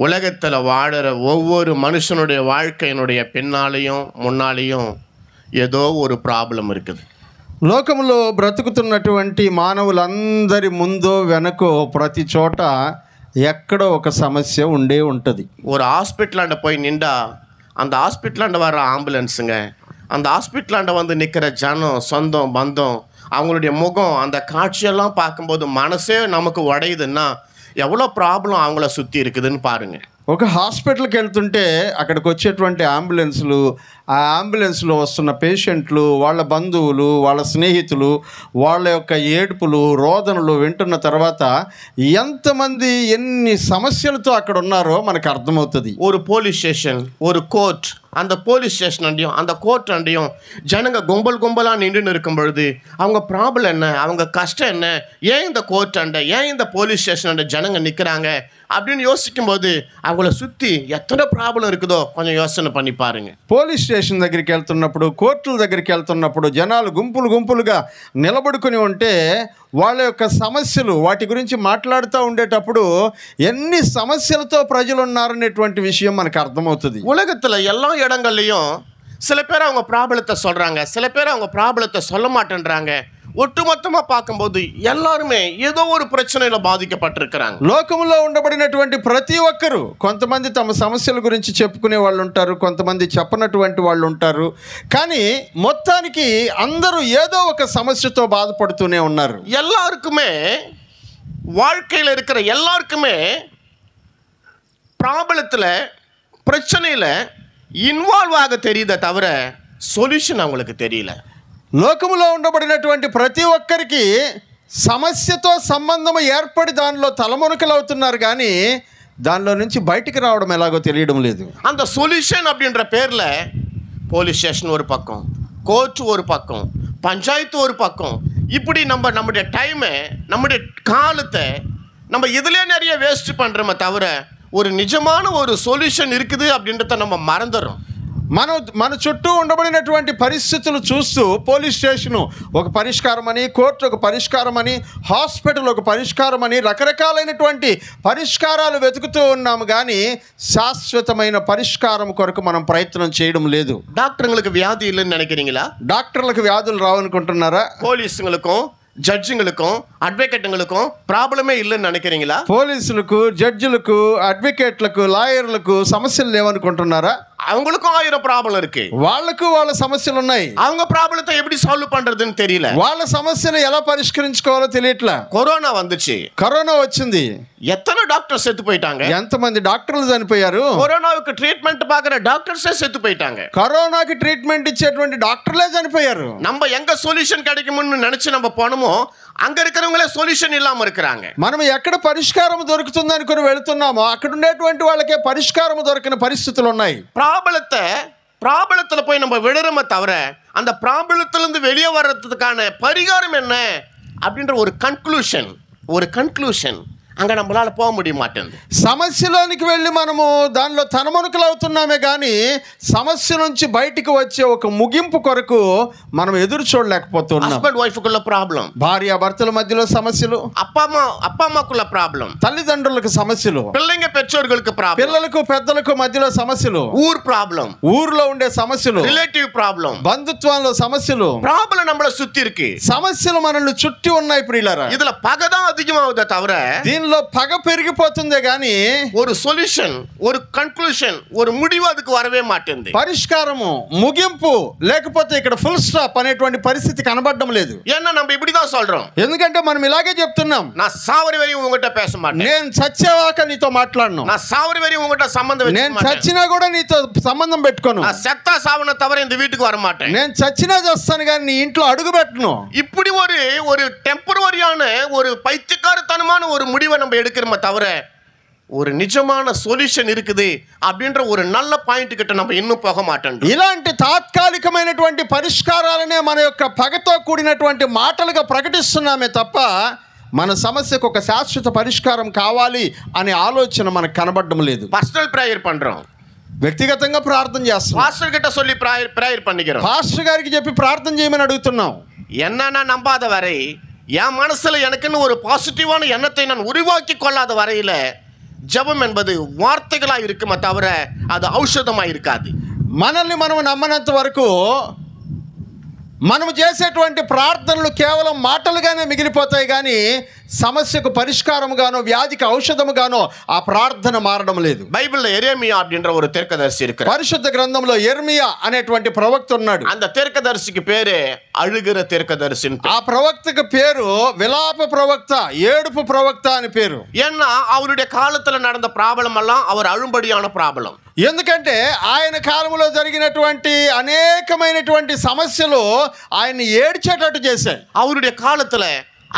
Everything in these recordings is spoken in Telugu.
உலகத்தில் வாடுற ஒவ்வொரு மனுஷனுடைய வாழ்க்கையினுடைய பின்னாலேயும் முன்னாலேயும் ఏదో ஒரு ప్రాబ్లం இருக்குது. లోకంలో బ్రతుకుతున్నటువంటి మానవులందరి ముందో వెనకో ప్రతి చోట ఎక్కడో ఒక సమస్య ఉండే ఉంటుంది. ஒரு ஹாஸ்பிட்டலாண்ட போய் நின்றா அந்த ஹாஸ்பிட்டலாண்ட வர ஆம்புலன்ஸுங்க, அந்த ஹாஸ்பிட்டலாண்ட வந்து நிற்கிற ஜனம், சொந்தம் பந்தம், அவங்களுடைய முகம், அந்த காட்சியெல்லாம் பார்க்கும்போது மனசே நமக்கு உடையுதுன்னா எவ்வளோ ப்ராబ్లం அவங்கள சுற்றி இருக்குதுன்னு பாருங்கள். ఒక హాస్పిటల్కి వెళ్తుంటే అక్కడికి వచ్చేటువంటి అంబులెన్స్లు, ఆ అంబులెన్స్లో వస్తున్న పేషెంట్లు, వాళ్ళ బంధువులు, వాళ్ళ స్నేహితులు, వాళ్ళ యొక్క ఏడుపులు, రోదనలు వింటున్న తర్వాత ఎంతమంది ఎన్ని సమస్యలతో అక్కడ ఉన్నారో మనకు అర్థమవుతుంది. ஒரு போலீஸ் ஸ்டேஷன், ஒரு கோர்ட், அந்த போலீஸ் ஸ்டேஷன் அண்டையும் அந்த கோர்ட் அண்டையும் ஜனங்க கும்பலாக நின்றுன்னு இருக்கும் பொழுது அவங்க ப்ராப்ளம் என்ன, அவங்க கஷ்டம் என்ன, ஏன் இந்த கோர்ட் அண்டை, ஏன் இந்த போலீஸ் ஸ்டேஷன் அண்டை ஜனங்க நிற்கிறாங்க அப்படின்னு யோசிக்கும்போது அவங்கள சுற்றி எத்தனை ப்ராబ్లం இருக்குதோ కొంచెం யோசனை பண்ணி பாருங்க. పోలీస్ స్టేషన్ దగ్గరికి వెళ్తున్నప్పుడు, కోర్టుల దగ్గరికి వెళ్తున్నప్పుడు జనాలు గుంపులుగా నిలబడుకుని ఉంటే వాళ్ళ యొక్క సమస్యలు, వాటి గురించి మాట్లాడుతూ ఉండేటప్పుడు ఎన్ని సమస్యలతో ప్రజలు ఉన్నారనేటువంటి విషయం మనకు అర్థమవుతుంది. உலகத்தில் எல்லா இடங்கள்லையும் சில பேர் அவங்க ப்ராப்ளத்தை சொல்கிறாங்க, சில பேர் அவங்க ப்ராப்ளத்தை சொல்ல மாட்டேன்றாங்க. ఒట్టుమొత్తమా పాకంబోదు ఎల్లారుమే ఏదో ఒక ప్రశ్నలో బాధించబట్టిరుక్கிறாங்க. లోకములో ఉండబడినటువంటి ప్రతి ఒక్కరు, కొంతమంది తమ సమస్యల గురించి చెప్పుకునే వాళ్ళు ఉంటారు, కొంతమంది చెప్పనటువంటి వాళ్ళు ఉంటారు. కానీ మొత్తానికి అందరూ ఏదో ఒక సమస్యతో బాధపడుతూనే ఉన్నారు. எல்லாருக்குமே வாழ்க்கையில் இருக்கிற எல்லாருக்குமே ப்ராப்ளத்தில், பிரச்சனையில் இன்வால்வ் ஆக தெரியுதே தவிர சொல்யூஷன் அவங்களுக்கு தெரியல. లోకములో ఉండబడినటువంటి ప్రతి ఒక్కరికి సమస్యతో సంబంధం ఏర్పడి దానిలో తలమునకలు అవుతున్నారు, కానీ దానిలో నుంచి బయటికి రావడం ఎలాగో తెలియడం లేదు. அந்த சொல்யூஷன் அப்படின்ற பேரில் போலீஸ் ஸ்டேஷன் ஒரு பக்கம், கோர்ட் ஒரு பக்கம், பஞ்சாயத்து ஒரு பக்கம், இப்படி நம்முடைய டைமை, நம்முடைய காலத்தை நம்ம இதிலே நிறைய வேஸ்ட் பண்ணுறோமே தவிர ஒரு நிஜமான ஒரு சொல்யூஷன் இருக்குது அப்படின்றத நம்ம மறந்துடுறோம். మన చుట్టూ ఉండబడినటువంటి పరిస్థితులు చూస్తూ పోలీస్ స్టేషను ఒక పరిష్కారమని, కోర్టు ఒక పరిష్కారమని, హాస్పిటల్ ఒక పరిష్కారమని రకరకాలైనటువంటి పరిష్కారాలు వెతుకుతూ ఉన్నాము, కానీ శాశ్వతమైన పరిష్కారం కొరకు మనం ప్రయత్నం చేయడం లేదు. డాక్టర్లకు వ్యాధి இல்லைன்னு நினைக்கிறீங்களா? డాక్టర్లకు వ్యాధులు రావనుకుంటున్నారా? పోలీసుங்களுக்கும் జడ్జిங்களுக்கும் అడ్వకేట్ங்களுக்கும் ప్రాబ్లమే இல்லைன்னு நினைக்கிறீங்களா? పోలీసులకు, జడ్జిలకు, అడ్వకేట్లకు, లాయర్లకు సమస్యలు లేవనుకుంటున్నారా? அவங்களுக்கும் 1000 ப்ராப்ளம் இருக்கு. వాళ్ళకు వాళ్ళ సమస్యలు ఉన్నాయి. அவங்க ப்ராப்ளத்தை எப்படி சால்வ் பண்றதுன்னு தெரியல. వాళ్ళ సమస్యలు ఎలా పరిష్కరించుకోవాలో తెలియట్లా. కరోనా வந்துச்சு, కరోనా వచ్చింది, எத்தனை டாக்டர் செத்து போயிட்டாங்க, ఎంతమంది డాక్టర్లు చనిపోయారు. కరోనాவுக்கு ட்ரீட்மெண்ட் பார்க்குற டாக்டர்ஸே செத்து போயிட்டாங்க. కరోనాకి ట్రీట్మెంట్ ఇచ్చేటువంటి డాక్టర్లే చనిపోయారు. நம்ம எங்க சொல்யூஷன் கிடைக்கும்னு நினைச்சு நம்ம போனோமோ அங்க இருக்கிறவங்களே சொல்யூஷன் இல்லாம இருக்கிறாங்க. మనం ఎక్కడ పరిష్కారం దొరుకుతుంది అనుకుని వెళ్తున్నామో అక్కడ ఉండేటువంటి వాళ్ళకే పరిష్కారం దొరకని పరిస్థితులు ఉన్నాయి. ப்ராப்ளத்தில் போய் நம்ம விடுறோமே தவிர அந்த ப்ராப்ளத்திலிருந்து வெளியே வர்றதுக்கான பரிகாரம் என்ன அப்படின்ற ஒரு கன்க்ளூஷன் அங்கே நம்மளால் போக முடிய மாட்டேங்குது. సమస్యలోనికి వెళ్ళి మనము దానిలో తనమునకలు అవుతున్నామే, కానీ సమస్య నుంచి బయటికి వచ్చే ఒక ముగింపు కొరకు మనం ఎదురు చూడలేకపోతున్నాం. హస్బెండ్ వైఫ్కుள்ள ప్రాబ్లం, భార్య భర్తల మధ్యలో సమస్యలు, அப்பா அம்மாக்குள்ள ప్రాబ్లం, తల్లిదండ్రులకు సమస్యలు, పిల్లங்க పెற்றோர்களுக்கு ప్రాబ్లం, పిల్లలకు పెద్దలకు మధ్యలో సమస్యలు, ఊర్ ప్రాబ్లం, ఊర్లో ఉండే సమస్యలు, రిలేటివ్ ప్రాబ్లం, బంధుత్వంలో సమస్యలు, ప్రాబ్లం நம்மள சுத்தி இருக்கு. సమస్యలు మనల్ని చుట్టి ఉన్నాయి ప్రియులారా. இதுல பகைதான் அதிகமாகுதே தவிர దీనిలో పగ పెరిగిపోతుందే గానీ ஒரு சொல்யூஷன், ஒரு கன்க்ளூஷன், ஒரு முடிவு அதுக்கு வரவே மாட்டேங்குது. పరిష్కారము, ముగింపు లేకపోతే ఇక్కడ ఫుల్ స్టాప్ అనేటువంటి పరిస్థితి కనబడడం లేదు. ஏன்னா நம்ம இப்படிதான் சொல்றோம். ఎందుకంటే మనం ఇలాగే చెప్తున్నాం. நான் சாவரி வரையும் உங்ககிட்ட பேச மாட்டேன், నేను చచ్చేవాక నీతో మాట్లాడను, நான் சாவரி வரையும் உங்ககிட்ட సంబంధం నేను வெச்சுக்க மாட்டேன், చచ్చినా కూడా నీతో సంబంధం పెట్టుకోను, நான் செத்தா சாவன தவிர இந்த வீட்டுக்கு வர மாட்டேன், నేను చచ్చినా చేస్తాను కానీ నీ ఇంట్లో అడుగు పెట్టను. இப்படி ஒரு டெம்பரவரியான ஒரு பைத்தியக்காரத்தனமான ஒரு முடிவை நம்ம எடுக்கிறோமே தவிர ஒரு நிஜமான சொல்யூஷன் இருக்குது அப்படின்ற ஒரு நல்ல పాయింట్ கிட்ட நம்ம இன்னும் போக மாட்டோம். ఇలాంటి తాత్కాలికమైనటువంటి పరిష్కారాలనే మన యొక్క పగతో కూడినటువంటి మాటలుగా ప్రకటిస్తున్నామే తప్ప మన సమస్యకు ఒక శాశ్వత పరిష్కారం కావాలి అనే ఆలోచన మనకు కనబడడం లేదు. పర్సనల్ ప్రేయర్ பண்றோம், వ్యక్తిగతంగా ప్రార్థన చేస్తున్నాం, பாஸ்டர் கிட்ட சொல்லி ప్రేయర్ பண்ணிக்கிறோம், పాస్టర్ గారికి చెప్పి ప్రార్థన చేయమని అడుగుతున్నాం. என்னன்னா நம்பாத வரை, என் மனசுல எனக்குன்னு ஒரு பாசிட்டிவான எண்ணத்தை நான் உருவாக்கி கொள்ளாத வரையில ஜெபம் என்பது வார்த்தைகளா இருக்குமே தவிர அது ఔషధமா இருக்காது. మనల్ని మనం నమ్మనంత వరకు మనము చేసేటువంటి ప్రార్థనలు కేవలం మాటలుగానే మిగిలిపోతాయి, కానీ సమస్యకు పరిష్కారముగానో వ్యాధికి ఔషధముగానో ఆ ప్రార్థన మారడం లేదు. బైబిల్లో ఎరేమియా அப்படின்ற ஒரு தீர்க்கதரிசி இருக்கிறார். పరిశుద్ధ గ్రంథంలో యెర్మియా అనేటువంటి ప్రవక్త ఉన్నాడు. அந்த தீர்க்கதரிசிக்கு பேரு అழுகிற தீர்க்கதரிசி. ఆ ప్రవక్తకు పేరు విలాప ప్రవక్త, ఏడుపు ప్రవక్త అని పేరు. ஏன்னா அவருடைய காலத்துல நடந்த ப்ராப்ளம் எல்லாம் அவர் அழும்படியான ப்ராப்ளம். ఎందుకంటే ఆయన కాలంలో జరిగినటువంటి అనేకమైనటువంటి సమస్యలు ఆయన్ని ఏడ్చేటట్టు చేశాయి. அவருடைய காலத்துல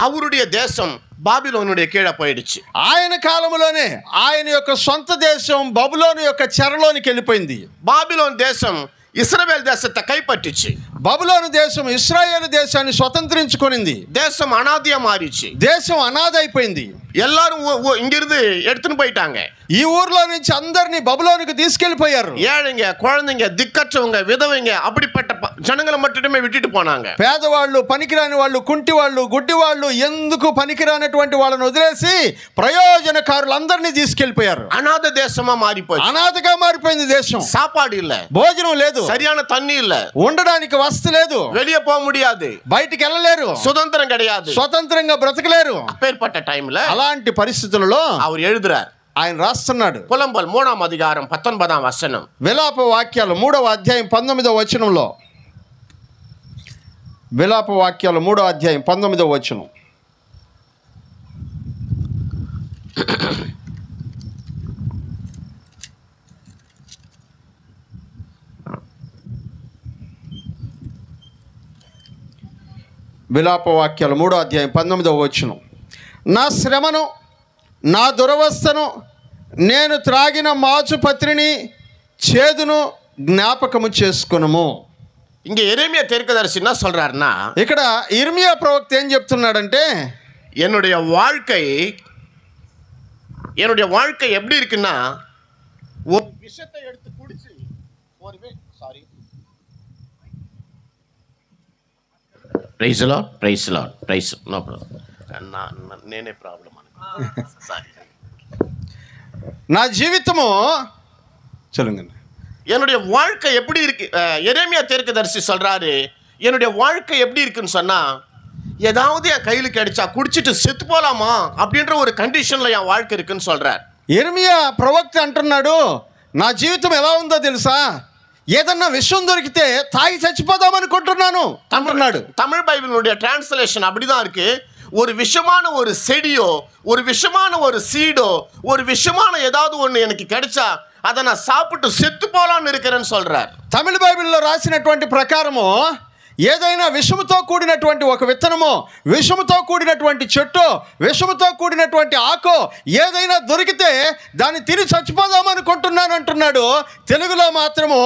அவருடைய தேசம் బాబిలోనుடைய కీడ పోయిடுச்சு. ఆయన కాలంలోనే ఆయన యొక్క సొంత దేశం బబులోను యొక్క చెరలోనికి వెళ్ళిపోయింది. బాబిలోన్ దేశం ఇశ్రాయేల్ దేశத்தை கைப்பற்றிச்சு. బబులోను దేశం ఇశ్రాయేలు దేశాన్ని స్వతంత్రించుకొనింది. దేశం అనాథగా మారిச்சு. దేశం అనాథ అయిపోయింది. எல்லாரும் இங்கிருந்து எடுத்துன்னு போயிட்டாங்க. ఈ ఊర్లో నుంచి అందరినీ బబులోనుకు తీసుకెళ్లిపోయారు. ఏழைங்க, குழந்தைங்க, திக்கற்றவங்க, விதவைங்க அப்படிப்பட்ட జనங்களை மட்டுமே விட்டுட்டு போனாங்க. పేదవాళ్ళు, పనికిరాని వాళ్ళు, కుంటి వాళ్ళు, గుడ్డి వాళ్ళు, ఎందుకు పనికిరానటువంటి వాళ్ళని వదిలేసి ప్రయోజనకారులందరినీ తీసుకెళ్లిపోయారు. అనాథ దేశமா మారిపోయింది. అనాథగా మారిపోయింది దేశం. సాపాడు இல்ல, భోజనం లేదు, సరిயான தண்ணி இல்ல, ఉండడానికి వస్తు లేదు, வெளிய போக முடியாது, బయటికి వెళ్ళలేరు, சுதந்திரம் கிடையாது, స్వతంత్రంగా బ్రతకలేరు. அப்பேற்பட்ட டைம்ல అలాంటి పరిస్థితులలో அவர் எழுதுறார். ఆయన రాస్తున్నాడు. పులంబల్ 3వ అధికారం 19వ వచనం. విలాప వాక్యాలు 3వ అధ్యాయం 19వ వచనంలో, విలాప వాక్యాలు 3వ అధ్యాయం 19వ వచనం. విలాప వాక్యాలు 3వ అధ్యాయం 19వ వచనం. నా శ్రమను, నా దురవస్థను, నేను త్రాగిన మాచుపత్రిని, చేదును జ్ఞాపకము చేసుకొనుము. ఇంక ఎరేమియా தீர்க்கதரிசி என்ன சொல்றாருன்னா, ఇక్కడ ఇర్మియా ప్రవక్త ఏం చెప్తున్నాడంటే, என்னுடைய வாழ்க்கை எப்படி இருக்குன்னா, ஒரு விஷத்தை எடுத்து குடிச்சு praise Lord, praise Lord, praise no problem, నేనే ప్రాబ్లం సారీ. నా జీవితము சொல்லுங்க. என்னுடைய வாழ்க்கை எப்படி இருக்கு? எரேமியா தீர்க்கதரிசி சொல்றாரு, என்னுடைய வாழ்க்கை எப்படி இருக்குன்னு சொன்னா, ஏதாவது என் கையில் கிடைச்சா குடிச்சிட்டு செத்து போலாமா அப்படின்ற ஒரு கண்டிஷன்ல என் வாழ்க்கை இருக்குன்னு சொல்றார். ఇర్మియా ప్రవక్త అంటున్నాడు, నా జీవితం ఎలా ఉందో తెలుసా, ఏదన్నా విషయం దొరికితే తాగి చచ్చిపోదాం అనుకుంటున్నాను అంటున్నాడు. தமிழ் பைபிளுடைய டிரான்ஸ்லேஷன் அப்படிதான் இருக்கு. ஒரு விஷமான ஒரு செடியோ, ஒரு விஷமான ஒரு சீடோ, ஒரு விஷமான ஏதாவது ஒன்று எனக்கு கிடைச்சா அதை நான் சாப்பிட்டு செத்து போலான்னு இருக்கிறேன்னு சொல்றார். తమిళ బైబిల్లో రాసినటువంటి ప్రకారము ఏదైనా విషముతో కూడినటువంటి ఒక విత్తనమో, విషముతో కూడినటువంటి చెట్టు, విషముతో కూడినటువంటి ఆకో ఏదైనా దొరికితే దాన్ని తిని చచ్చిపోదాం అనుకుంటున్నాను అంటున్నాడు. తెలుగులో మాత్రము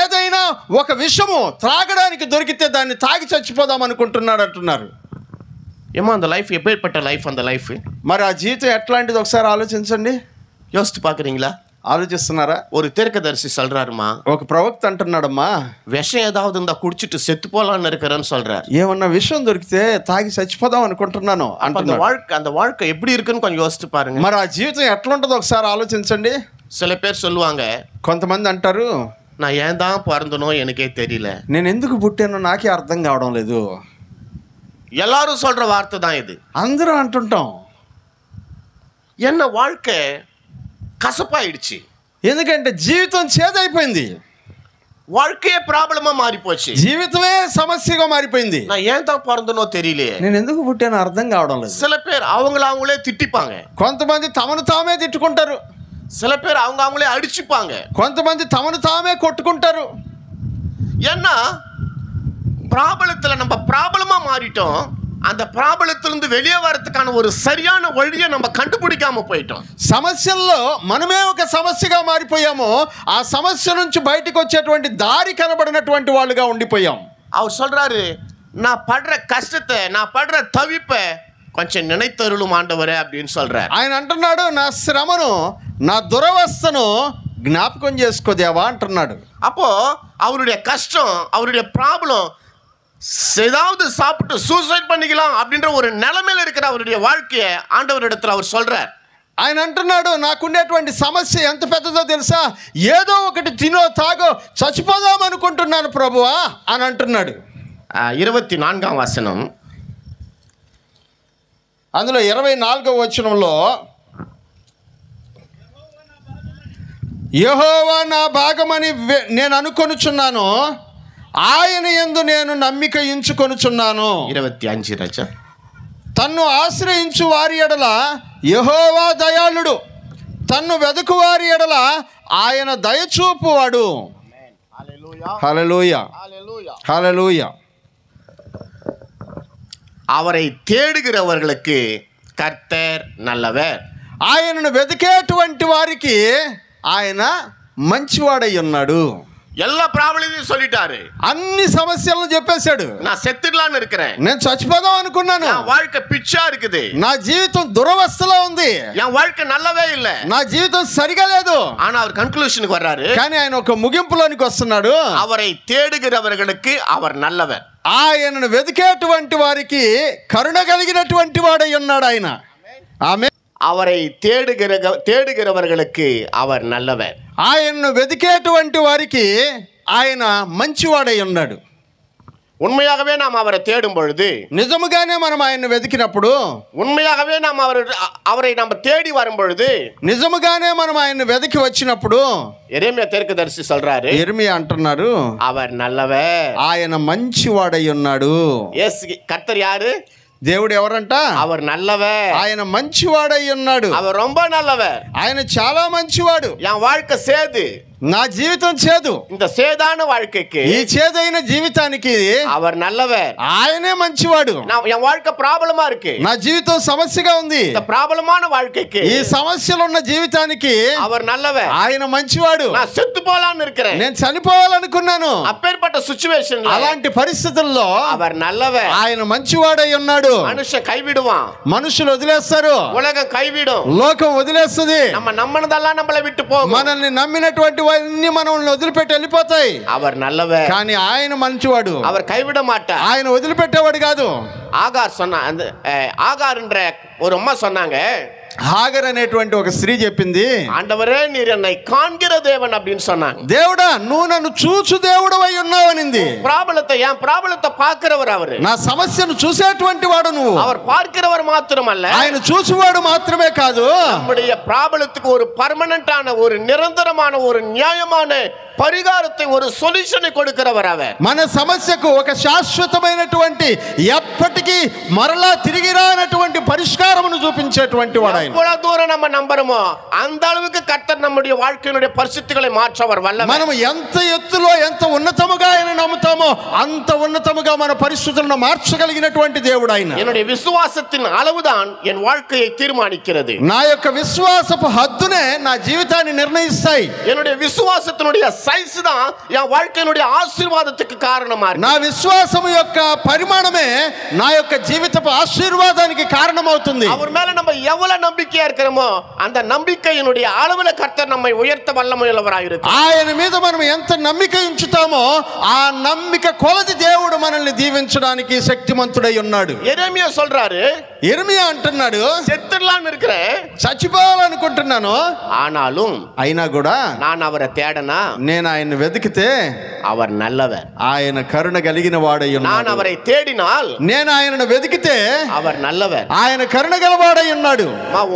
ఏదైనా ఒక విషము త్రాగడానికి దొరికితే దాన్ని తాగి చచ్చిపోదాం అనుకుంటున్నాడు అంటున్నారు. ఏమో அந்த லைஃப் எப்பேற்பட்ட லைஃப் அந்த லைஃப். మరి ఆ జీవితం ఎట్లాంటిది ఒకసారి ఆలోచించండి. யோசித்து பார்க்குறீங்களா? ఆలోచిస్తున్నారా? ஒரு தீர்க்கதரிசி சொல்றாருமா, ఒక ప్రవక్త అంటున్నాడమ్మా, விஷம் ஏதாவது இருந்தா குடிச்சிட்டு செத்து போலான்னு இருக்கிறேன்னு சொல்றாரு. ఏమన్నా విషయం దొరికితే తాగి చచ్చిపోదాం అనుకుంటున్నాను అంటున్నాడు. அந்த வாழ்க்கை எப்படி இருக்குன்னு கொஞ்சம் யோசித்து பாருங்க. మరి ఆ జీవితం ఎట్లా ఉంటుందో ఒకసారి ఆలోచించండి. சில பேர் சொல்லுவாங்க, కొంతమంది అంటారు, நான் ஏன் தான் பிறந்தனோ எனக்கே தெரியல, నేను ఎందుకు పుట్టానో నాకే అర్థం కావడం లేదు. எல்லாரும் சொல்ற வார்த்தை தான் இது. అందరూ అంటుంటాం. என்ன வாழ்க்கை కసపాయిడ్చి, ఎందుకంటే జీవితం చేదైపోయింది, வாழ்க்கையே ప్రాబ్లమా మారిపోச்சு, జీవితమే సమస్యగా మారిపోయింది. நான் ஏன் தான் பிறந்தனோ தெரியலையே, నేను ఎందుకు పుట్టానో అర్థం కావడం లేదు. சில பேர் அவங்களே திட்டிப்பாங்க, కొంతమంది తమను తామే తిట్టుకుంటారు, சில பேர் அவங்களே அடிச்சுப்பாங்க, కొంతమంది తమను తామే కొట్టుకుంటారు. ஏன்னா ப்ராப்ளத்தில் நம்ம ப்ராப்ளமா மாறிட்டோம். அந்த ப்ராబ్ளத்திலிருந்து வெளியே வரதுக்கான ஒரு சரியான வழியை நம்ம கண்டுபிடிக்காம போயிட்டோம். సమస్యల్లో మనమే ఒక సమస్యగా మారిపోయాము. ఆ సమస్య నుంచి బయటకు వచ్చేటువంటి దారి కనబడినటువంటి వాళ్ళుగా ఉండిపోయాం. அவர் சொல்றாரு, நான் படுற కష్టத்தை, நான் படுற தவிப்பை కొంచెం நினைத்தருளும் ஆண்டவரே அப்படின்னு சொல்றாரு. ఆయన అంటున్నాడు, నా శ్రమను, నా దురవస్థను జ్ఞాపకం చేసుకో దేవా అంటున్నాడు. அப்போ அவருடைய கஷ்டம், அவருடைய ப்ராப்ளம், ஏதாவது சாப்பிட்டு சூசைட் பண்ணிக்கலாம் அப்படின்ற ஒரு நிலைமையில இருக்கிற அவருடைய வாழ்க்கையை ஆண்டவரிடத்தில் அவர் சொல்றார். ఆయన అంటున్నాడు, నాకుండేటువంటి సమస్య ఎంత పెద్దదో తెలుసా, ఏదో ఒకటి తినో తాగో చచ్చిపోదాం అనుకుంటున్నాను ప్రభువా అని అంటున్నాడు. 24వ వచనం, అందులో 24వ వచనంలో, యెహోవా నా భాగమని నేను అనుకొనుచున్నాను, ఆయన యందు నేను నమ్మిక ఉంచుకొనుచున్నాను. 25 రచ. తన్ను ఆశ్రయించు వారి ఎడల యెహోవా దయాళుడు, తన్ను వెదుకు వారి ఎడల ఆయన దయచూపువాడు. హల్లెలూయా, హల్లెలూయా. அவரை தேடுகிறவர்களுக்கு கர்த்தர் நல்லவர். ఆయనను వెతికేటువంటి వారికి ఆయన మంచివాడై ఉన్నాడు. எல்லா ப்ராப்ளத்தையும் சொல்லிட்டாரு. అన్ని సమస్యలను చెప్పేశాడు. நான் செத்துடலான்னு இருக்கிறேன், నేను చచ్చిపోదాం అనుకున్నాను, என் வாழ்க்கை பிச்சா இருக்குது, నా జీవితం దురవస్థలో ఉంది, என் வாழ்க்கை நல்லாவே இல்ல, నా జీవితం సరిగా లేదు. ஆனா அவர் கன்க்ளூஷனுக்கு வர்றாரு. కానీ ఆయన ఒక ముగింపులోనికి వస్తున్నాడు. அவரை தேடுகிறவர்களுக்கு அவர் நல்லவர். ఆయనను వెతికేటువంటి వారికి కరుణ కలిగినటువంటి వాడై ఉన్నాడు ఆయన. ఆమె அவரை தேடுகிறவர்களுக்கு அவர் நல்லவர். ఆయనను వెతికేటువంటి వారికి ఆయన మంచివాడై ఉన్నాడు. உண்மையாகவே நாம் அவரை தேடும் பொழுது, నిజముగానే మనం ఆయన్ని వెతికినప్పుడు, உண்மையாகவே நாம் அவரை நம்ம தேடி வரும் பொழுது, నిజముగానే మనం ఆయన్ని వెతికి వచ్చినప్పుడు, எரேமியா தீர்க்கதரிசி சொல்றாரு, యెరెమీయా అంటున్నారు, அவர் நல்லவர். ఆయన మంచివాడై ఉన్నాడు. கர்த்தர் யாரு? దేవుడు ఎవరంట? அவர் நல்லவர். ఆయన మంచివాడై ఉన్నాడు. அவர் ரொம்ப நல்லவர். ఆయన చాలా మంచివాడు. என் வாழ்க்கை சேது, నా జీవితం చేదు, இந்த சேதான வாழ்க்கைக்கு ఈ చేదైన జీవితానికి அவர் நல்லவர். ఆయనే మంచివాడు. என் வாழ்க்கை ப்ராப்ளமா இருக்கு, నా జీవితం సమస్యగా ఉంది, இந்த ப்ராப்ளமான வாழ்க்கைக்கு ఈ సమస్యలు ఉన్న జీవితానికి அவர் நல்லவர். ఆయన మంచివాడు. நான் செத்து போலான்னு இருக்கிறேன், నేను చనిపోవాలనుకున్నాను, அப்பேற்பட்ட సిచ్యువేషన్ అలాంటి పరిస్థితుల్లో அவர் நல்லவர். ఆయన మంచివాడై ఉన్నాడు. மனுஷன் கைவிடுவான், మనుషులు వదిలేస్తారు, உலகம் கைவிடும், లోకం వదిలేస్తుంది, நம்ம నమ్మనదల్లా நம்மளை விட்டு போகும், మనల్ని నమ్మినటువంటి అన్ని మనల్ని వదిలిపెట్టి వెళ్ళిపోతాయి. அவர் நல்லவர். కానీ ఆయన మంచివాడు, அவர் கைவிட மாட்டார். ఆయన వదిలిపెట్టేవాడు కాదు. ஆகார் சொன்ன அந்த ஆகார்ன்ற ஒரு அம்மா சொன்னாங்க, హాగర్ అనేటువంటి ఒక స్త్రీ చెప్పింది, ஆண்டவரே நீர் என்னை காண்கிற தேவன் அப்படின்னு சொன்னாங்க. దేవుడా నువ్వు నన్ను చూచు దేవుడు అయి ఉన్నావనింది. என் ப்ராப்ளத்தை பார்க்கிறவர் அவரு, నా సమస్యను చూసేటువంటి వాడు నువ్వు. அவர் பார்க்கிறவர் மாத்திரமல்ல, ఆయన చూచువాడు మాత్రమే కాదు, நம்முடைய ப்ராப்ளத்துக்கு ஒரு பர்மனன்ட்டான, ஒரு நிரந்தரமான, ஒரு நியாயமான పరిహారத்தை, ஒரு సొల్యూషన్ கொடுக்கிறவர் அவர். మన సమస్యకు ఒక శాశ్వతమైనటువంటి ఎప్పటికీ మరలా తిరిగి రానటువంటి పరిష్కారమును చూపించేటువంటి వాడు ఆయన. எவ்வளவு தூரம் நம்ம நம்புறோமோ அந்த அளவுக்கு கர்த்தர் நம்முடைய வாழ்க்கையினுடைய పరిస్థితుகளை மாற்றவர் వల్లவர். మనం ఎంత ఎత్తులో ఎంత ఉన్నతముగా ఆయన నమ్ముతామో అంత ఉన్నతముగా మన పరిస్థితులను మార్చగలిగినటువంటి దేవుడు ఆయన. என்னுடைய விசுவாசத்தின் அளவுதான் என் வாழ்க்கையை தீர்மானிக்கிறது. నా యొక్క విశ్వాసపు హద్దునే నా జీవితాన్ని నిర్ణయిస్తాయి. என்னுடைய விசுவாசத்தினுடைய సైజ్ தான் என் வாழ்க்கையினுடைய ఆశీర్వాదத்துக்கு కారణமா இருக்கு. నా విశ్వాసము యొక్క పరిమాణమే నా యొక్క జీవితపు ఆశీర్వాదానికి కారణమవుతుంది. அவர் மேல நம்ம எவ்வளவு நம்பிக்கையா இருக்கிறோமோ அந்த நம்பிக்கையினுடைய அளவுல கர்த்தர் நம்மை உயர்த்த வல்லமையுள்ளவராய் இருக்கிறார். ఆయన మీద మనం ఎంత నమ్మిక ఉంచుతామో ఆ నమ్మిక కొలది దేవుడు మనల్ని దీవించడానికి శక్తిమంతుడై ఉన్నాడు. యెరెమీయా சொல்றாரு, యెరెమీయా అంటున్నాడు, செத்துடலாம்னு இருக்கிறேன், చచ్చిపోవాలనుకుంటున్నాను, ஆனாலும் అయినా కూడా நான் அவரை தேடனா, నేను ఆయన్ని వెతికితే அவர் நல்லவர். ఆయన కరుణ కలిగిన వాడై ఉన్నాడు. நான் அவரை தேடினால், నేను ఆయనను వెతికితే அவர் நல்லவர். ఆయన కరుణ గలవాడై ఉన్నాడు.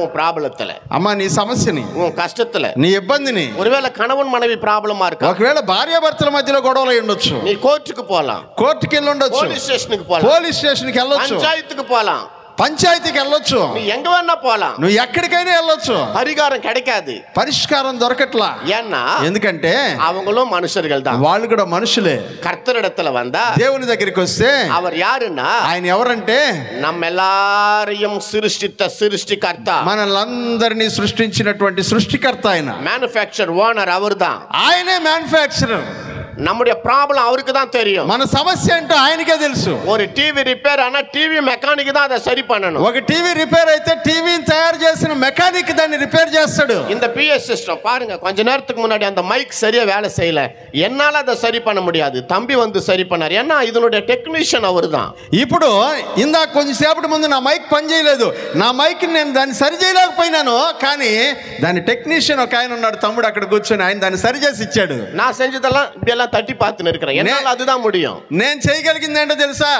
உன் ப்ராப்ளத்துல, అమ్మా నీ సమస్యని, உன் కష్టத்துல, నీ ఇబ్బందిని, ஒருவேளை కணవన్ మనవి ప్రాబ్లమా இருக்கா, ఒకవేళ భార్యాభర్తల మధ్యలో గొడవలు ఉండొచ్చు, நீ கோர்ட்டுக்கு போலாம், కోర్టుకి వెళ్ళి ఉండొచ్చు, పోలీస్ స్టేషన్కి పోலாம், పోలీస్ స్టేషన్కి వెళ్ళొచ్చు, పంచాయతీకి పోலாம், పంచాయతీకి వెళ్ళొచ్చు, நீ எங்க வேணா போலாம், నువ్వు ఎక్కడికైనా వెళ్ళొచ్చు, పరిహారం கிடைக்காது. పరిష్కారం దొరకట్లా. ஏன்னா ఎందుకంటే அவங்களும் மனுஷர்கள் தான். వాళ్ళు కూడా మనుషులే. கர்த்தரிடத்துல வந்தா దేవుని దగ్గరికి వస్తే அவர் யாருன்னா, ఆయన ఎవరంటే நம்ம எல்லாரையும் சிருஷ்டித்த சிருஷ்டிகர்த்தா, మనల్ని సృష్టించినటువంటి సృష్టికర్త ఆయన. மேனுஃபேக்சர் ஓனர் அவர்தான். ఆయనే మ్యానుఫ్యాక్చరర్. நம்முடைய ப்ராப்ளம் அவருக்கு தான் தெரியும். మన సమస్య ఏంటో ఆయనకే తెలుసు. ஒரு டிவி ரிப்பேர் ஆனா டிவி மெக்கானிக் தான் அதை சரி பண்ணணும். ఒక టీవీ రిపేర్ అయితే టీవీని తయారు చేసిన మెకానిక్ దాన్ని రిపేర్ చేస్తాడు. இந்த பிஎஸ் சிஸ்டம் பாருங்க, கொஞ்ச நேரத்துக்கு முன்னாடி அந்த மைக் சரியா வேலை செய்யல, என்னால அதை சரி பண்ண முடியாது, தம்பி வந்து சரி பண்ணார். ஏன்னா இதனுடைய டெக்னீஷியன் அவர் தான். ఇప్పుడు ఇందాక కొంచెంసేపటి ముందు నా మైక్ పని చేయలేదు, నా మైక్ నేను దాన్ని సరి చేయలేకపోయినాను, కానీ దాని టెక్నీషియన్ ఒక ఆయన ఉన్నాడు, తమ్ముడు అక్కడ కూర్చొని ఆయన దాన్ని సరి చేసి ఇచ్చాడు. நான் செஞ்சதெல்லாம் இப்படி எல்லாம் தட்டி பார்த்துன்னு இருக்கிறேன், என்னால அதுதான் முடியும். నేను చేయగలిగింది ఏంటో తెలుసా,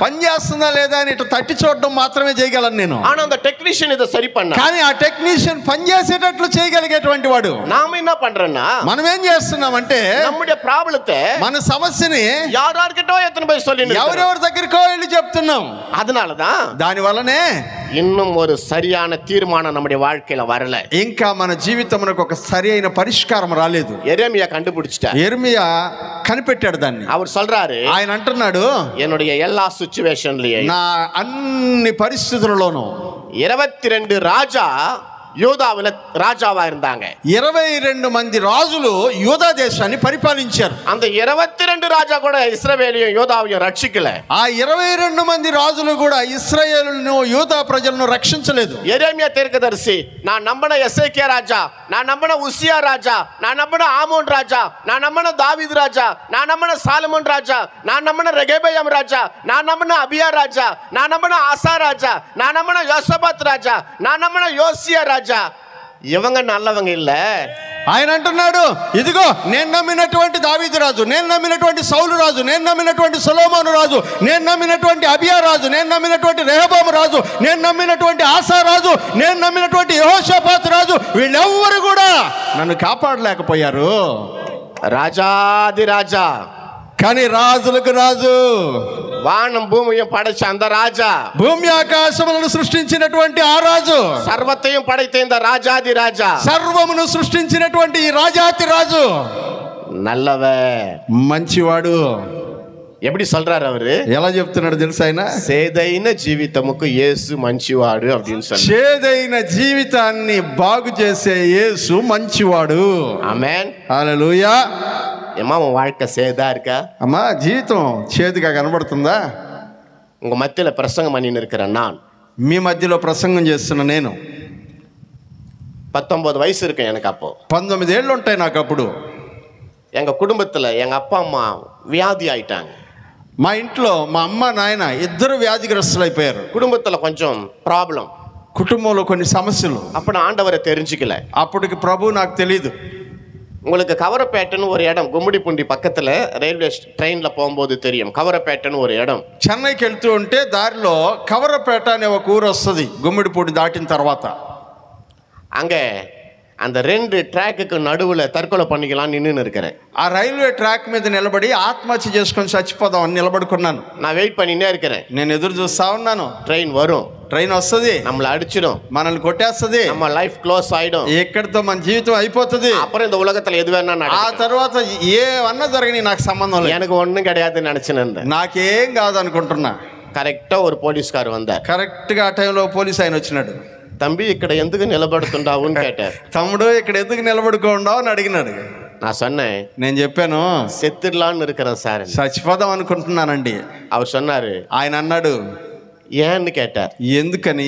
పని చేస్తుందా లేదా అని ఇటు తట్టి చూడడం మాత్రమే చేయగలను నేను. ஆனா அந்த டெக்னீஷியன் இதை சரி பண்ண, కానీ ఆ టెక్నీషియన్ పని చేసేటట్లు చేయగలిగేటువంటి వాడు. நாம என்ன பண்றோம்னா, మనం ఏం చేస్తున్నామంటే நம்முடைய ப்ராப்ளத்தை మన సమస్యని யாரார்கிட்டோ எத்தனை போய் சொல்லி ఎవరెవరి దగ్గరికో వెళ్ళి చెప్తున్నాం. அதனாலதான் దాని వల్లనే இன்னும் ஒரு சரியான தீர்மானம் நம்முடைய வாழ்க்கையில வரல. ఇంకా మన జీవితమునకు ఒక సరి అయిన పరిష్కారం రాలేదు. எரேமியா கண்டுபிடிச்சிட்டார். యెరెమియా కనిపెట్టాడు దాన్ని. அவர் சொல்றாரு, ఆయన అంటున్నాడు, என்னுடைய எல்லா సిచ్యువేషన్లயும், నా అన్ని పరిస్థితులలోనూ 22 ராஜா யூதாவில ராஜாவா இருந்தாங்க. 22 మంది రాజులు యూదా దేశాన్ని పరిపాలించారు. அந்த 22 ராஜா கூட இஸ்ரவேலையும் யூதாவையும் ரட்சிக்கல. ఆ 22 మంది రాజులు కూడా ఇశ్రాయేలును యూదా ప్రజలను రక్షించలేదు. எரேமியா தீர்க்கதரிசி, நான் நம்பின எசேக்கியா ராஜா, நான் நம்பின உசியா ராஜா, நான் நம்பின ஆமோன் ராஜா, நான் நம்பின தாவீது ராஜா, நான் நம்பின சாலமோன் ராஜா, நான் நம்பின ரெகெபெயாம் ராஜா, நான் நம்பின அபியா ராஜா, நான் நம்பின ஆசா ராஜா, நான் நம்பின யோசபாத் ராஜா, நான் நம்பின யோசியா ராஜா, இவங்க நல்லவங்க இல்ல. ఆయన అంటున్నాడు, ఇదిగో నేను నమ్మినటువంటి దావీదు రాజు, నేను నమ్మినటువంటి సౌలు రాజు, నేను నమ్మినటువంటి సొలొమోను రాజు, నేను నమ్మినటువంటి అబియా రాజు, నేను నమ్మినటువంటి రెహబాము రాజు, నేను నమ్మినటువంటి ఆసా రాజు, నేను నమ్మినటువంటి యెహోషాపాతు రాజు, వీళ్ళెవ్వరు కూడా నన్ను కాపాడలేకపోయారు. ராஜாதி ராஜா, కానీ రాజులకు రాజు, வானம் பூமியும் படைச்ச அந்த ராஜா, భూమి ఆకాశములను సృష్టించినటువంటి ఆ రాజు, సర్వத்தையும் పடைத்த இந்த ராஜாதி ராஜா, సర్వమును సృష్టించినటువంటి ఈ రాజాతి రాజు நல்லவர், మంచివాడు. எப்படி சொல்றாரு அவரு? ఎలా చెప్తున్నాడు తెలుసా ఆయన? సేదైన జీవితముకు యేసు మంచివాడు அப்படின்னு சொல்றாரு. చేదైన జీవితాన్ని బాగు చేసే యేసు మంచివాడు. ఆమేన్, హల్లెలూయా. ஏமா உன் வாழ்க்கை சேதா இருக்கா? అమ్మా, జీవితం చేదుగా కనబడుతుందా? உங்க மத்தியில பிரசங்கம் பண்ணின்னு இருக்கிறேன் நான். మీ మధ్యలో ప్రసంగం చేస్తున్న నేను. 19 வயசு இருக்கு எனக்கு. அப்போ 19 ఏళ్ళు ఉంటాయి నాకు అప్పుడు. எங்க குடும்பத்துல எங்க அப்பா அம்மா வியாதி ஆயிட்டாங்க. మా ఇంట్లో మా అమ్మ నాయన ఇద్దరు వ్యాధిగ్రస్తులు అయిపోయారు. குடும்பத்துல கொஞ்சம் ப்ராப்ளம், కుటుంబంలో కొన్ని సమస్యలు. அப்ப நான் ஆண்டவரை தெரிஞ்சுக்கல. అప్పటికి ప్రభు నాకు తెలియదు. உங்களுக்கு கவரப்பேட்டைன்னு ஒரு இடம், கும்மிடிப்பூண்டி பக்கத்துல ரயில்வே ட்ரெயின்ல போகும்போது தெரியும். கவரப்பேட்டைன்னு ஒரு இடம். చెన్నైకి వెళ్తూ ఉంటే దారిలో కవరపేట అనే ఒక ఊరు వస్తుంది, గుమ్మిడిపూడి దాటిన తర్వాత. அங்க அந்த 2 ట్రాక్కు నడువుల தற்கொலை பண்ணிக்கலாம் நின்னு இருக்கிறேன். ఆ రైల్వే ట్రాక్ మీద నిలబడి ఆత్మహత్య చేసుకొని చచ్చిపోదాం అని నిలబడుకున్నాను. நான் வெயிட் பண்ணினே இருக்கிறேன். నేను ఎదురు చూస్తా ఉన్నాను. ட்ரெயின் வரும், ట్రైన్ వస్తుంది, நம்மள அடிச்சிடும், మనల్ని కొట్టేస్తుంది, நம்ம லைஃப் க்ளோஸ் ஆயிடும், ఎక్కడితో మన జీవితం అయిపోతుంది. அப்புறம் இந்த உலகத்துல எது வேணா ఆ நடக்கும். తర్వాత ఏమన్నా జరిగినాయి నాకు సంబంధం లేదు, எனக்கு ஒண்ணும் கிடையாதுன்னு நினைச்சுன்னு నాకేం కాదనుకుంటున్నా. కరెక్టా ஒரு పోలీస్కారు வந்தார். కరెక్ట్గా ఆ టైంలో పోలీస్ ఆయన వచ్చినాడు. தம்பி ఇక్కడ ఎందుకు నిలబడుతుండావుன்னு கேட்டார். తమ్ముడు ఇక్కడ ఎందుకు నిలబడుకోండావు అని అడిగినాడు. நான் சொன்னேன், నేను చెప్పాను, செத்துடலான்னு இருக்கிறேன் சார். చచ్చిపోదాం అనుకుంటున్నానండి. அவர் சொன்னாரு. ఆయన అన్నాడు, ஏன்னு கேட்டார். ఎందుకని?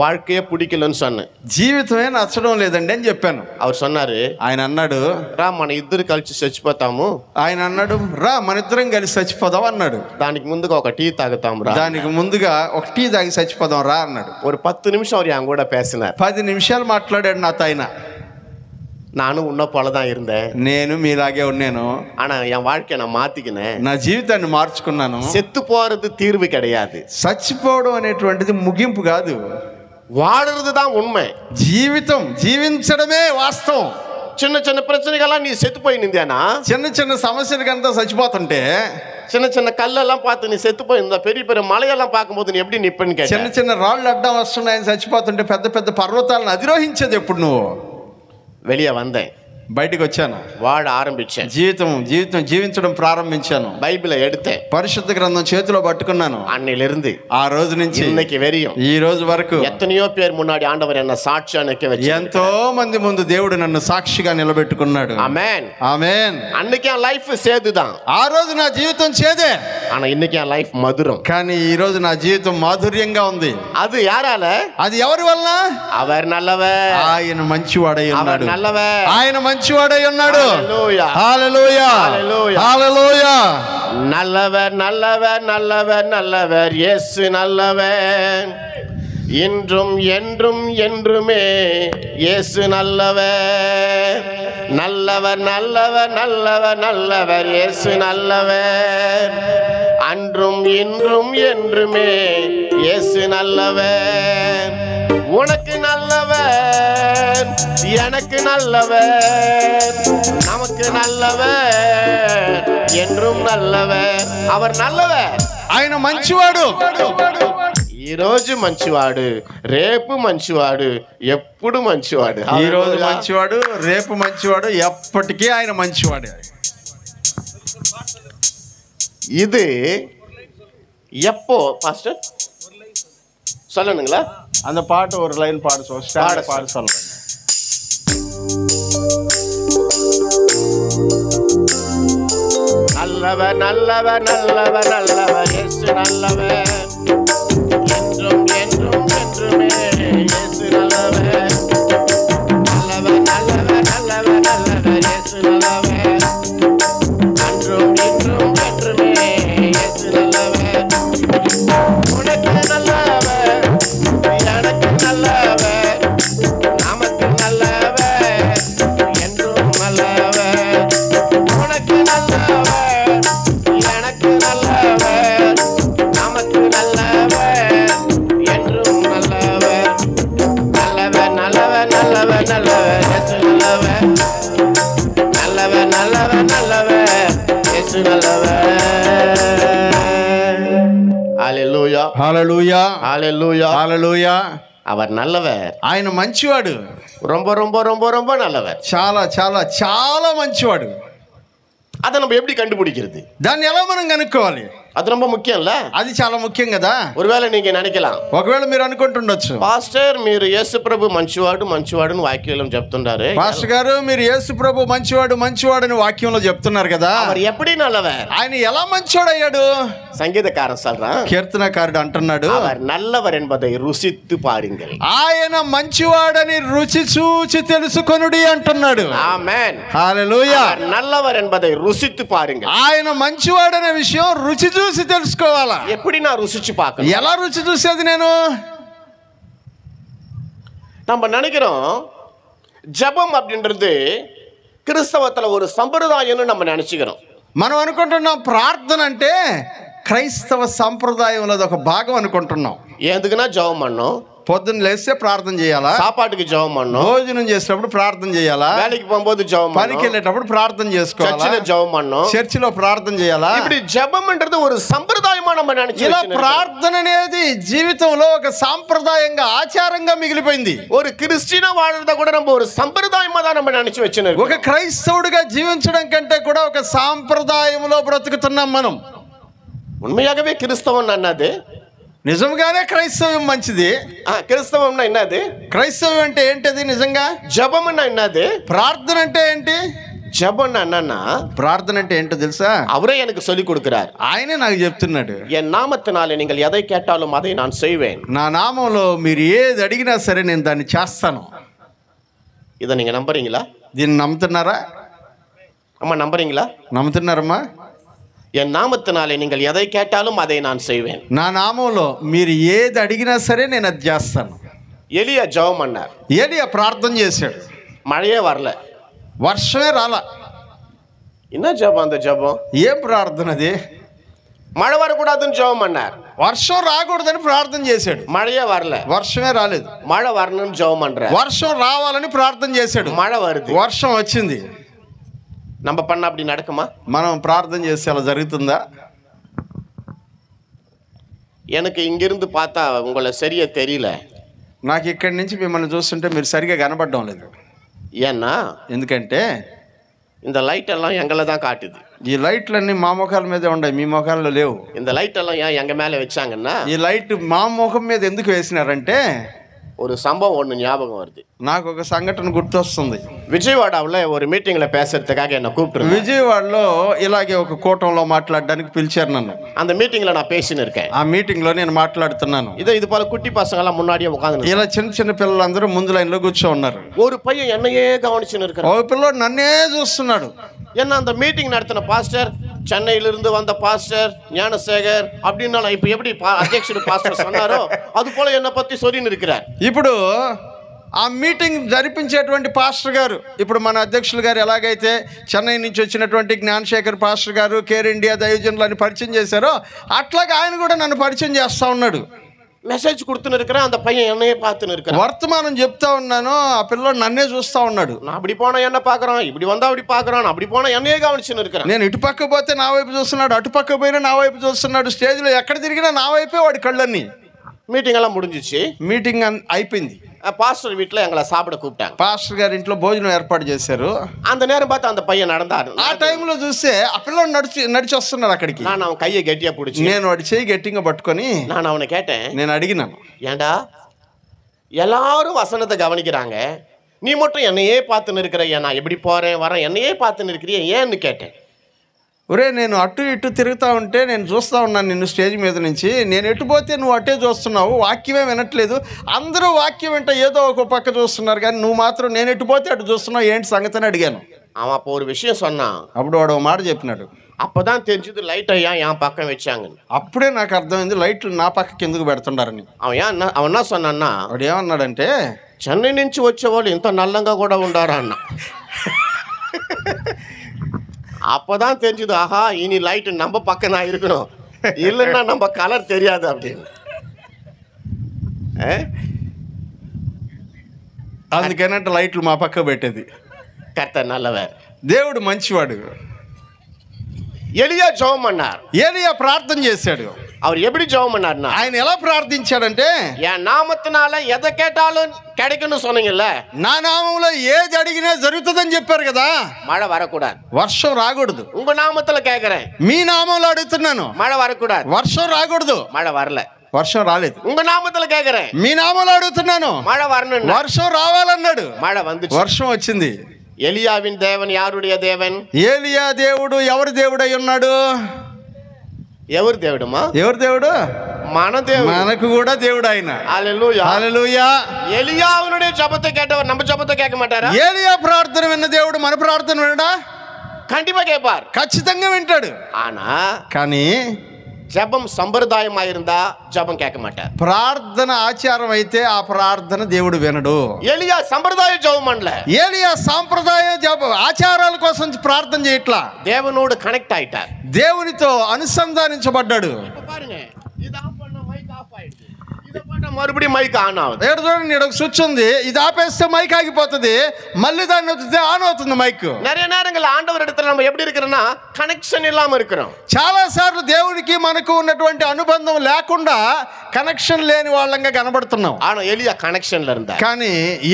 வாழ்க்கையே பிடிக்கலன்னு சொன்னேன். జీవితమే నచ్చడం లేదండి అని చెప్పాను. அவர் சொன்னாரு, ఆయన అన్నాడు, రా మన ఇద్దరు కలిసి చచ్చిపోతాము. ఆయన అన్నాడు, రా మన ఇద్దరం కలిసి చచ్చిపోదాం అన్నాడు. దానికి ముందుగా ఒక టీ తాగుతాం రా. దానికి ముందుగా ఒక టీ తాగి చచ్చిపోదాం రా అన్నాడు. ஒரு 10 நிமிஷம் அவர் என் கூட பேசினார். 10 నిమిషాలు మాట్లాడాడు నాతో ఆయన. நானும் உன்ன போலதான் இருந்தேன், నేను మీలాగే ఉన్నాను, ஆனா என் வாழ்க்கையை நான் மாத்திக்கினேன். నా జీవితాన్ని మార్చుకున్నాను. செத்து போறது தீர்வு கிடையாது, చచ్చిపోవడం అనేటువంటిది ముగింపు కాదు, வாடுறது தான் உண்மை. జీవితం జీవించడమే వాస్తవం. சின்ன சின்ன பிரச்சனைகள்லாம் நீ செத்து போய் நிந்தியானா, చిన్న చిన్న సమస్యలకంతా చచ్చిపోతుంటే, சின்ன சின்ன கல்லெல்லாம் பார்த்து நீ செத்து போயிருந்தா, பெரிய பெரிய மலையெல்லாம் பார்க்கும்போது நீ எப்படி நிப்பன்னு చిన్న கேட்டேன். చిన్న రాళ్ళు అడ్డం వస్తున్నాయని చచ్చిపోతుంటే పెద్ద పెద్ద పర్వతాలను అధిరోహించేది ఎప్పుడు నువ్వు? வெளியே வந்தேன், బయటికి వచ్చాను. వాడు ఆరంభించాను. జీవితం జీవించడం ప్రారంభించాను. బైబిల్ ఎడితే పరిశుద్ధ గ్రంథం చేతిలో పట్టుకున్నాను. అన్నిలిருந்து ఆ రోజు నుంచి இன்னைக்கு வரையும் ఈ రోజు వరకు எத்தனையோ பேர் முன்னாடி ஆண்டவர் என்ன சாட்சியா நிக்க வச்சு ఎంతో మంది ముందు దేవుడు నన్ను సాక్షిగా నిలబెట్టుకున్నాడు. ஆமென் ఆమేన్. அன்னைக்கு என் லைஃப் சேதுதான், ఆ రోజు నా జీవితం చేదే, ஆனா இன்னைக்கு என் லைஃப் మధురం. కానీ ఈ రోజు నా జీవితం మాధుర్యంగా ఉంది. அது யாரால? అది ఎవరి వలన? அவர் நல்லவர், ఆయన మంచివాడై அவர் ఉన్నాడు. நல்லவர், ఆయన మంచివాడై ఉన్నాడు. హల్లెలూయా, హల్లెలూయా, హల్లెలూయా, హల్లెలూయా. நல்லவர் நல்லவர் நல்லவர் நல்லவர் இயேசு நல்லவர், இன்றும் என்றும் என்றுமே இயேசு நல்லவர். நல்லவர் நல்லவர் நல்லவர் நல்லவர் இயேசு நல்லவர், அன்றும் இன்றும் என்றுமே இயேசு நல்லவர். உனக்கு நல்லவர், எனக்கு நல்லவர், நமக்கு நல்லவர், என்றும் நல்லவர். அவர் நல்லவர், ఆయన మంచివాడు. ఈ రోజు మంచివాడు, రేపు మంచివాడు, ఎప్పుడు మంచివాడు. ఈ రోజు మంచివాడు, రేపు మంచివాడు, ఎప్పటికీ ఆయన మంచివాడు. இது எப்போ பாஸ்டர் சொல்லணுங்களா? அந்த பாட்டு ஒரு லைன் பாடு சொல்றேன். பாடு சொல்றேன். நல்லவர் நல்லவர் நல்லவர் நல்லவர் இயேசு நல்லவர், என்றும் என்றும் என்றுமே இயேசு நல்லவர். நல்லவர் நல்லவர் நல்லவர் நல்லவர் இயேசு நல்லவர், அன்றும் இன்றும் என்றுமே இயேசு நல்லவர். உனக்கு நல்லவர், எனக்கு நல்லவர், நமக்கு நல்லவர், என்றும் நல்லவர். உனக்கு நல்லவர், எனக்கு நல்லவர், நமக்கு நல்லவர், என்றும் நல்லவர். நல்லவர் நல்லவர் நல்லவர் நல்லவர் இயேசு நல்லவர், நல்லவர் நல்லவர் நல்லவர் இயேசு நல்லவர். ஹல்லேலூயா, హల్లెలూయా, ஹல்லேலூயா, హల్లెలూయా. அவர் நல்லவர், ఆయన మంచివాడు. ரொம்ப ரொம்ப ரொம்ப ரொம்ப நல்லவர். చాలా చాలా చాలా మంచివాడు. அதை நம்ம எப்படி கண்டுபிடிக்கிறது? దాన్ని ఎలా మనం కనుక్కోవాలి? அது ரொம்ப ముఖ్యంல. అది చాలా ముఖ్యం కదా. ஒருவேளை நீங்க நினைக்கலாம், ఒకవేళ మీరు అనుకుంటుండొచ్చు, పాస్టర్ మీరు యేసు ప్రభు మంచివాడు మంచివాడు అని వాక్యం చెప్తుంటారు. పాస్టర్ గారు మీరు యేసు ప్రభు మంచివాడు మంచివాడు అని వాక్యంలో చెప్తున్నారు కదా. அவர் எப்படி நல்லவர்? ఆయన ఎలా మంచివాడు అయ్యాడు? సంగీతకారன் சொல்றான், కీర్తనకారుడు అంటున్నాడు, அவர் நல்லவர் என்பதை ருசித்து பாருங்கள். ఆయన మంచివాడని రుచి చూచి తెలుసుకొనుడి అంటున్నాడు. ఆమేన్, హల్లెలూయా. அவர் நல்லவர் என்பதை ருசித்து பாருங்கள். ఆయన మంచివాడనే విషయం రుచి చూసి తెలుసుకోవాలా? எப்படி நான் ருசிச்சு பார்க்கணும்? ఎలా రుచి చూసేది నేను? நம்ம நினைக்கிறோம் ஜெபம் அப்படின்றது கிறிஸ்தவத்துல ஒரு சம்பிரதாயம்னு நம்ம நினைச்சுக்கிறோம். మనం అనుకుంటున్నాం ప్రార్థన అంటే క్రైస్తవ సంప్రదాయంలో ఒక భాగం అనుకుంటున్నాం. எதுக்குன்னா ஜெபம் பண்ணணும், పొద్దున్న లేస్తే ప్రార్థన చేయాలా, சாப்பாட்டுக்கு ஜெபம் பண்ணணும், భోజనం చేసినప్పుడు ప్రార్థన చేయాలా, வேலைக்கு போகும்போது ஜெபம் పనికి பண்ணணும், వెళ్ళేటప్పుడు ప్రార్థన చేసుకోవాలా, சர்ச்சில ஜெபம் பண்ணணும். చర్చిలో ప్రార్థన చేయాలా. இப்படி ஜெபம்ன்றது ஒரு சம்பிரதாயமா நம்ம நினைச்சு ఇలా வச்சிருக்கோம். ప్రార్థన అనేది జీవితంలో ఒక సాంప్రదాయంగా ఆచారంగా మిగిలిపోయింది. ஒரு கிறிஸ்டினா வாழ்றத கூட நம்ம ஒரு சம்பிரதாயமா தான் நம்ம நினைச்சு ఒక வச்சிருக்கோம். క్రైస్తవుడిగా జీవించడం కంటే కూడా ఒక సాంప్రదాయంలో బ్రతుకుతున్నాం మనం. உண்மையாகவே கிறிஸ்தவம் என்னது? నిజంగానే క్రైస్తవం మంచిది. கிறிஸ்தவம்னா என்னது? క్రైస్తవం అంటే ఏంటిది నిజంగా? ஜெபம்னா என்னது? ప్రార్థన అంటే ఏంటి? ஜெபம்னா என்னன்னா, ప్రార్థన అంటే ఏంటో తెలుసా? அவரே எனக்கு சொல்லி கொடுக்கிறார். ఆయనే నాకు చెప్తున్నాడు, என் నామத்தினாலே நீங்கள் எதை கேட்டாலும் அதை நான் செய்வேன். నా నామంలో మీరు ఏది అడిగినా సరే నేను దాన్ని చేస్తాను. இதை நீங்க நம்புறீங்களா? దీన్ని నమ్ముతున్నారా? அம்மா நம்புறீங்களா? నమ్ముతున్నారమ్మా? என் நாமத்தினாலே நீங்கள் எதை கேட்டாலும் அதை நான் செய்வேன். నా నామంలో మీరు ఏది అడిగినా సరే నేను అది చేస్తాను. எலியா ஜெபம் பண்ணார், ఏలియా ప్రార్థన చేశాడు, மழையே வரல, వర్షమే రాలా. என்ன ஜெபம் அந்த ஜெபம்? ఏం ప్రార్థన అది? மழை வரக்கூடாதுன்னு ஜெபம் பண்ணார், వర్షం రాకూడదని ప్రార్థన చేశాడు, மழையே வரல. వర్షమే రాలేదు. மழை வரணும்னு ஜெபம் பண்றார், వర్షం రావాలని ప్రార్థన చేశాడు, மழை வருது. వర్షం వచ్చింది. நம்ம பண்ண அப்படி நடக்குமா? మనం ప్రార్థన చేస్తే అలా జరుగుతుందా? எனக்கு இங்கிருந்து பார்த்தா உங்களை சரியா தெரியல. నాకు ఇక్కడి నుంచి మిమ్మల్ని చూస్తుంటే మీరు సరిగా కనపడడం లేదు. ஏன்னா ఎందుకంటే இந்த லைட் எல்லாம் எங்களை தான் காட்டுது. ఈ లైట్లన్నీ మా ముఖాల మీదే ఉన్నాయి, మీ ముఖాల్లో లేవు. இந்த லைட் எல்லாம் ஏன் எங்க மேல வச்சாங்கன்னா, ఈ లైట్ మా ముఖం మీద ఎందుకు వేసినారంటే ஒரு சம்பவம் ஒன்று ஞாபகம் வருது. నాకు ఒక సంఘటన గుర్తొస్తుంది. విజయవాడలో ஒரு మీటింగ్లో பேசுறதுக்காக என்ன கூப்பிட்டு విజయవాడలో ఇలాగే ఒక కూటంలో మాట్లాడడానికి పిలిచారు నన్ను. அந்த மீட்டிங்ல நான் பேசின்னு இருக்கேன். ఆ మీటింగ్ లో నేను మాట్లాడుతున్నాను. இது போல குட்டி பசங்க எல்லாம் முன்னாடியே உட்கார்ந்து ఇలా చిన్న చిన్న పిల్లలందరూ ముందు లైన్ లో కూర్చో ఉన్నారు. ஒரு பையன் என்னையே கவனிச்சுன்னு இருக்கான். ఒక పిల్లోడు నన్నే చూస్తున్నాడు. என்ன அந்த மீட்டிங் நடத்தின பாஸ்டர், சென்னையிலிருந்து வந்த பாஸ்டர் ஞானசேகர் அப்படின்னா இப்ப எப்படி அధ్యక్షుడు பாஸ்டர் சொன்னாரோ அது போல என்ன பத்தி சொல்லின்னு இருக்கிறார். ఇప్పుడు ఆ మీటింగ్ జరిపించేటువంటి పాస్టర్ గారు, ఇప్పుడు మన అధ్యక్షులు గారు ఎలాగైతే చెన్నై నుంచి వచ్చినటువంటి జ్ఞానశేఖర్ పాస్టర్ గారు కేర్ ఇండియా దైవజనులని పరిచయం చేశారో అట్లాగే ఆయన కూడా నన్ను పరిచయం చేస్తూ ఉన్నాడు. మెసేజ్ கொடுத்துன்னு இருக்கிறேன். அந்த பையன் என்னையே பார்த்துன்னு இருக்கிறான். వర్తమానం చెప్తా ఉన్నాను, ఆ పిల్లోడు నన్నే చూస్తూ ఉన్నాడు. நான் அப்படி போனா என்ன பார்க்கறான், இப்படி வந்தா அப்படி பார்க்கறான், அப்படி போனா என்னையே கவனிச்சுன்னு இருக்கிறான். నేను ఇటు పక్క పోతే నా వైపు చూస్తున్నాడు, అటు పక్క పోయినా నా వైపు చూస్తున్నాడు. స్టేజ్లో ఎక్కడ తిరిగినా నా వైపే వాడి కళ్ళన్నీ. మీటింగ్ எல்லாம் முடிஞ்சிச்சு. మీటింగ్ అయిపోయింది. பாஸ்டர் வீட்டில் எங்களை சாப்பிட கூப்பிட்டாங்க. పాస్టర్ గారి ఇంట్లో భోజనం ఏర్పాటు చేశారు. அந்த நேரம் பார்த்து அந்த பையன் நடந்தாரு. ఆ టైంలో చూస్తే ఆ పిల్లోడు నడిచి వస్తున్నాడు అక్కడికి. நான் அவன் கையை கெட்டியா பிடிச்சி నేను వాడి చేయి గట్టిగా పట్టుకొని நான் அவனை கேட்டேன். నేను అడిగినాను, ஏண்டா எல்லாரும் வசனத்தை கவனிக்கிறாங்க, நீ மட்டும் என்னையே பார்த்துன்னு இருக்கிற, நான் எப்படி போறேன் வரேன் என்னையே பார்த்துன்னு இருக்கிறிய ஏன்னு கேட்டேன். ఒరే నేను అటు ఇటు తిరుగుతూ ఉంటే నేను చూస్తూ ఉన్నాను నిన్ను స్టేజ్ మీద నుంచి. నేను ఎటు పోతే నువ్వు అటే చూస్తున్నావు, వాక్యమే వినట్లేదు. అందరూ వాక్యం వెంట ఏదో ఒక పక్క చూస్తున్నారు కానీ నువ్వు మాత్రం నేను ఎటు పోతే అటు చూస్తున్నావు, ఏంటి సంగతి అని అడిగాను. அவன் அப்போ ஒரு விஷயம் சொன்னான். అప్పుడు వాడు ఒక మాట చెప్పినాడు. அப்பதான் தெரிஞ்சது லைட் ஐயா என் பக்கம் வச்சாங்க. అప్పుడే నాకు అర్థమైంది లైట్లు నా పక్కకి ఎందుకు పెడుతుండారని. அவன் என்ன சொன்னான்னா, వాడు ఏమన్నాడంటే, చెన్నై నుంచి వచ్చేవాళ్ళు ఇంత నల్లంగా కూడా ఉండారా అన్న. அப்பதான் தெரிஞ்சது, ஆஹா இனி லைட் நம்ம பக்கம் தான் இருக்கணும், இல்லைன்னா நம்ம கலர் தெரியாது அப்படின்னு. అందుకేనంటే లైట్లు మా పక్క పెట్టేది. கர்த்தர் நல்லவர். దేవుడు మంచివాడు. எலியா ஜெபம் பண்ணார். ఏలియా ప్రార్థన చేశాడు. அவர் எப்படி ஜெபம் பண்ணார்னா, ఆయన ఎలా ప్రార్థించాడంటే, என் நாமத்தினால எதை கேட்டாலும் கிடைக்கும்னு சொன்னீங்கல்ல, నా నామంలో ఏది అడిగినా జరుగుతుందని చెప్పారు కదా. மழை வரக்கூடாது, వర్షం రాకూడదు. உங்க నామத்துல கேக்குறேன், మీ నామంలో అడుగుతున్నాను, மழை வரக்கூடாது, వర్షం రాకూడదు. மழை வரல. వర్షం రాలేదు. உங்க నామத்துல கேக்குறேன், మీ నామంలో అడుగుతున్నాను, மழை வரணும், వర్షం రావాలన్నాడు. மழை வந்துச்சு. వర్షం వచ్చింది. எலியாவின் தேவன் யாருடைய தேவன்? ఏలియా దేవుడు ఎవరి దేవుడై ఉన్నాడు? ఎవరు దేవుడమ్మా? ఎవరి దేవుడు? మన దేవుడు. మనకు కూడా దేవుడు ఆయన. హల్లెలూయా హల్లెలూయా. எலியாவினுடைய ஜெபத்தை கேட்டவர் நம்ம ஜெபத்தை கேட்க மாட்டாரா? ఏలియా ప్రార్థన విన్న దేవుడు మన ప్రార్థన వినడా? கண்டிப்பா கேட்பார், ఖచ్చితంగా వింటాడు. ஆனா కానీ ஜெபம் சம்பிரதாயமா இருந்தா ஜெபம் கேட்க மாட்டார். ప్రార్థన ఆచారం అయితే ఆ ప్రార్థన దేవుడు వినడు. எலியா சம்பிரதாய ஜெபம் பண்ணல. ఏలియా సాంప్రదాయ ఆచారాల కోసం ప్రార్థన చేయట్లా, தேவனோடு கனெக்ட் ஆயிட்டார். దేవునితో అనుసంధానించబడ్డాడు. பாருங்க, இது ஆஃப் பண்ண மைக் ஆஃப் ஆயிடுது, இத போட்டா மறுபடியும் மைக் ఆన్ అవుతుంది. ఏడు చూడండి, ఒక స్విచ్ ఉంది, ఇది ఆపేస్తే మైక్ ఆగిపోతుంది, మళ్ళీ దాన్ని వదిలితే ఆన్ అవుతుంది మైక్. நிறைய நேரங்கள் ஆண்டவர் இடத்துல நம்ம எப்படி இருக்கிறோம்னா கனெக்షన్ இல்லாம இருக்கிறோம். చాలా సార్లు దేవుడికి మనకు ఉన్నటువంటి అనుబంధం లేకుండా కనెక్షన్ లేని వాళ్ళంగా కనబడుతున్నాం. ஆனா எலியா கனெக்ஷன்ல இருந்தார். కానీ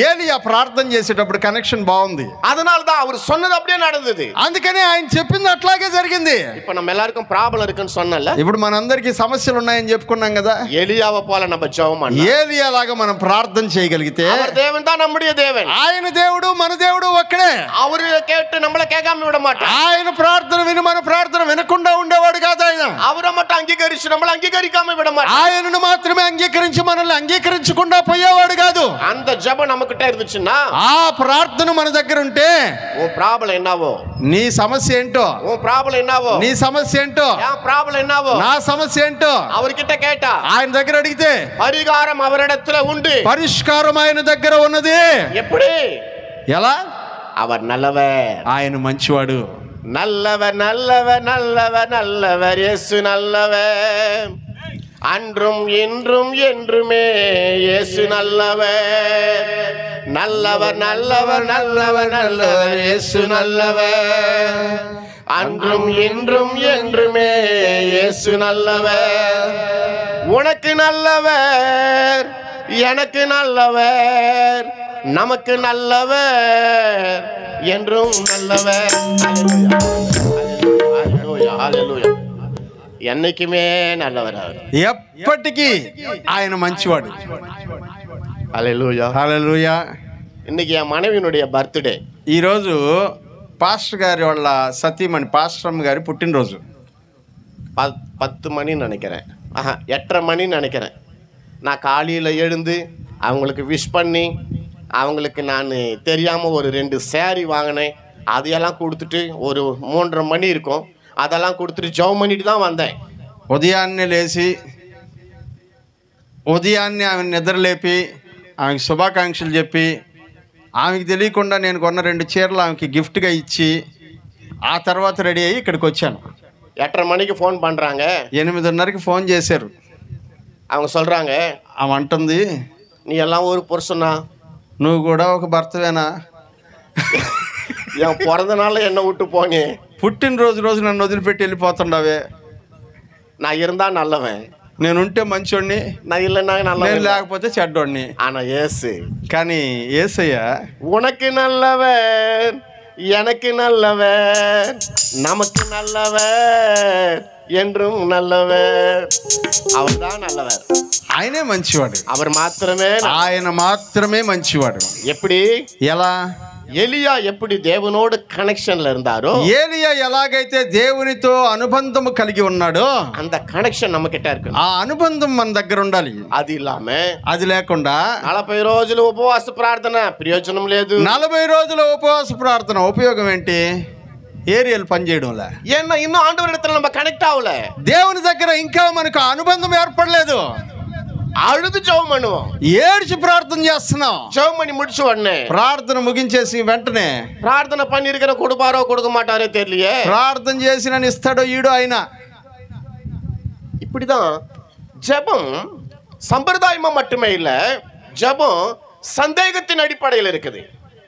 ఏలియా ప్రార్థన చేసేటప్పుడు కనెక్షన్ బాగుంది. அதனால தான் அவர் சொன்னது அப்படியே நடந்தது. అందుకనే ఆయన చెప్పింది అట్లాగే జరిగింది. இப்ப நம்ம எல்லாருக்கும் ప్రాబ్లం இருக்குன்னு சொன்னல, ఇప్పుడు మనందరికీ సమస్యలు ఉన్నాయని చెప్పుకున్నాం కదా. எலியாவை போல நம்ம ஜெபம் பண்ணலாம். ఏలియా లాగా మనం ప్రార్థన చేయగలిగితే, அவர் தேவன் தான் நம்முடைய தேவன். ఆయన దేవుడు మన దేవుడు ఒక్కడే. அவரு கேட்டு நம்மள கேட்காம விட மாட்டார். ఆయన ప్రార్థన విని మన ప్రార్థన వినకుండా ఉండేవాడు కాదు ఆయన. அவரை மட்டும் அங்கீகரிச்சு நம்மள அங்கீகரிக்காம விட மாட்டார். ఆయనను మాత్రమే అంగీకరించి మనల్ని అంగీకరించకుండా పోయేవాడు కాదు. அந்த ஜெபம் நமக்கிட்ட இருந்துச்சுன்னா, ఆ ప్రార్థన మన దగ్గర ఉంటే, உன் ప్రాబ్లం என்னவோ, నీ సమస్య ఏంటో, உன் ప్రాబ్లం என்னவோ, నీ సమస్య ఏంటో, என் ప్రాబ్లం என்னவோ, నా సమస్య ఏంటో அவர்கிட்ட கேட்டா ఆయన దగ్గర అడిగితే பரிகாரம் அவரிடத்துல உண்டு. పరిష్కారం ఆయన దగ్గర ఉన్నది. எப்படி? ఎలా? அவர் நல்லவர். ఆయన మంచివాడు. நல்லவர் நல்லவர் நல்லவர் நல்லவர் இயேசு நல்லவர். அன்றும் இன்றும் என்றுமே இயேசு நல்லவர். நல்லவர் நல்லவர் நல்லவர் நல்லவர் இயேசு நல்லவர். அன்றும் இன்றும் என்றுமே இயேசு நல்லவர். உனக்கு நல்லவர், எனக்கு நல்லவர், நமக்கு நல்லவர், என்றும் நல்லவர். ஹல்லேலூயா, ஹல்லேலூயா. என்னைக்குமே நல்லவர் அவர், ఎప్పటికీ ఆయన మంచివాడు. హల్లెలూయా. హల్లెలూయా. இன்னைக்கு என் மனைவியினுடைய பர்த்டே. ఈరోజు పాస్టర్ గారి వాళ్ళ సతీమణి పాస్టరమ్మ గారి పుట్టినరోజు. 10 மணின்னு நினைக்கிறேன், 8:30 மணின்னு நினைக்கிறேன். நான் காலையில் எழுந்து அவங்களுக்கு விஷ் பண்ணி, அவங்களுக்கு நான் தெரியாமல் ஒரு 2 சேரீ வாங்கினேன். அதையெல்லாம் கொடுத்துட்டு ஒரு 3:30 மணி இருக்கும், அதெல்லாம் கொடுத்துட்டு ஜெபம் பண்ணிட்டு தான் வந்தேன். ఉదయాన్నే లేచి ఉదయాన్నే ఆమె నిద్రలేపి ఆమెకి శుభాకాంక్షలు చెప్పి, ఆమెకి తెలియకుండా నేను కొన్న 2 చీరలు ఆమెకి గిఫ్ట్గా ఇచ్చి, ఆ తర్వాత రెడీ అయ్యి ఇక్కడికి వచ్చాను. 8:30 மணிக்கு ஃபோன் பண்ணுறாங்க. 8:30కి ఫోన్ చేశారు. அவங்க சொல்கிறாங்க, ఆమె అంటుంది, நீ எல்லாம் ஒரு புருஷனா, నువ్వు కూడా ఒక భర్తవేనా, என் பிறந்த நாள் என்னை விட்டு போனே, పుట్టినరోజు నన్ను వదిలిపెట్టి వెళ్ళిపోతుండవే, நான் இருந்தால் நல்லவன், నేనుంటే మంచోడిని, நான் இல்லைன்னா నేను நல்லவன், లేకపోతే చెడ్డోడిని. ஆனால் ஏசு కానీ యేసయ్య உனக்கு நல்லவர், எனக்கு நல்லவர், நமக்கு நல்லவர், என்றும் நல்லவர். அவர் தான் நல்லவர், ఆయనే మంచివాడు. அவர் మాత్రమే ఆయన మాత్రమే మంచివాడు. எப்படி ఎలా? எலியா எப்படி தேவனோடு கனெக்ஷன்ல இருந்தாரோ, ఏలియా ఎలాగైతే దేవునితో అనుబంధము కలిగి ఉన్నాడో அந்த కనెక్షన్ நம்ம கிட்ட இருக்கு. ఆ అనుబంధం మన దగ్గర ఉండాలి. అది ఇలామ అది లేకుండా 40 రోజులు ఉపవాస ప్రార్థన ప్రయోజనం లేదు. 40 రోజుల ఉపవాస ప్రార్థన ఉపయోగం ఏంటి? ఏరియల్ పనిచేయడంలే. ஏன்னா இன்னும் ஆண்டவர் இடத்துல நம்ம கனெக்ட் ஆகல, దేవుని దగ్గర ఇంకా మనకు అనుబంధం ఏర్పడలేదు. அழுது ஜெபம் பண்ணுவோம், ఏడ్చి ప్రార్థన చేస్తున్నాం. ஜெபம் பண்ணி முடிச்ச உடனே ప్రార్థన ముగించేసి వెంటనే ప్రార్థన பண்ணிருக்கிற கொடுப்பாரோ கொடுக்க மாட்டாரோ தெரியலையே, ప్రార్థన చేసిన ఇస్తాడో ఈడో ఆయన. இப்படிதான் ஜெபம் சம்பிரதாயமா மட்டுமே இல்ல, ஜெபம் சந்தேகத்தின் அடிப்படையில் இருக்குது.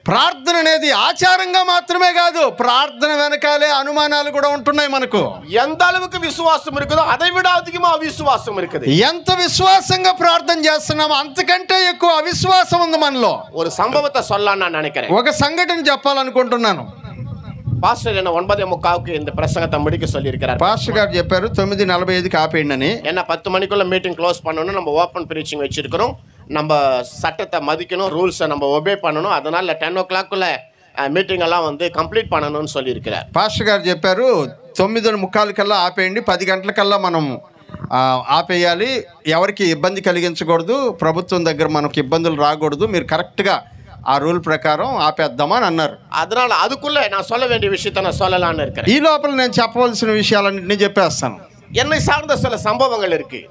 ప్రార్థన అనేది ఆచారంగా మాత్రమే కాదు, ప్రార్థన వెనకాలే అనుమానాలు కూడా ఉంటున్నాయి మనకు. எந்த அளவுக்கு விசுவாசம் இருக்குதோ அதை விட அதிகமா அவிசுவாசம் இருக்குது. ఎంత విశ్వాసంగా ప్రార్థన చేస్తున్నామో అంతకంటే ఎక్కువ అవిశ్వాసం ఉంది మనలో. ஒரு சம்பவத்தை சொல்லலாம் நான் நினைக்கிறேன். ఒక సంఘటన చెప్పాలనుకుంటున్నాను. பாஸ்டர் என்ன 9:45க்கு இந்த பிரசங்கத்தை முடிக்க சொல்லி இருக்கிறார். పాస్టర్ గారు చెప్పారు 9:45కి ఆపేయండి అని. என்ன 10 மணிக்குள்ள மீட்டிங் க்ளோஸ் பண்ணணும், நம்ம ஓப்பன் பிரீச்சிங் வச்சிருக்கிறோம், நம்ம சட்டத்தை மதிக்கணும், ரூல்ஸை நம்ம ஒபே பண்ணணும், அதனால 10 o'clockக்குள்ள மீட்டிங் எல்லாம் வந்து கம்ப்ளீட் பண்ணணும்னு சொல்லி இருக்கிறார். పాస్టర్ గారు చెప్పారు 9:45 కల్లా ఆపేయండి, 10 గంటలకల్లా మనం ఆపేయాలి, ఎవరికి ఇబ్బంది కలిగించకూడదు, ప్రభుత్వం దగ్గర మనకు ఇబ్బందులు రాకూడదు, మీరు కరెక్ట్గా ఆ రూల్ ప్రకారం ఆపేద్దామని అన్నారు. அதனால அதுக்குள்ள நான் சொல்ல வேண்டிய விஷயத்தை நான் சொல்லலாம்னு இருக்கிறேன். ఈ లోపల నేను చెప్పవలసిన విషయాలన్నింటినీ చెప్పేస్తాను. என்னை சார்ந்த சில சம்பவங்கள் இருக்கு,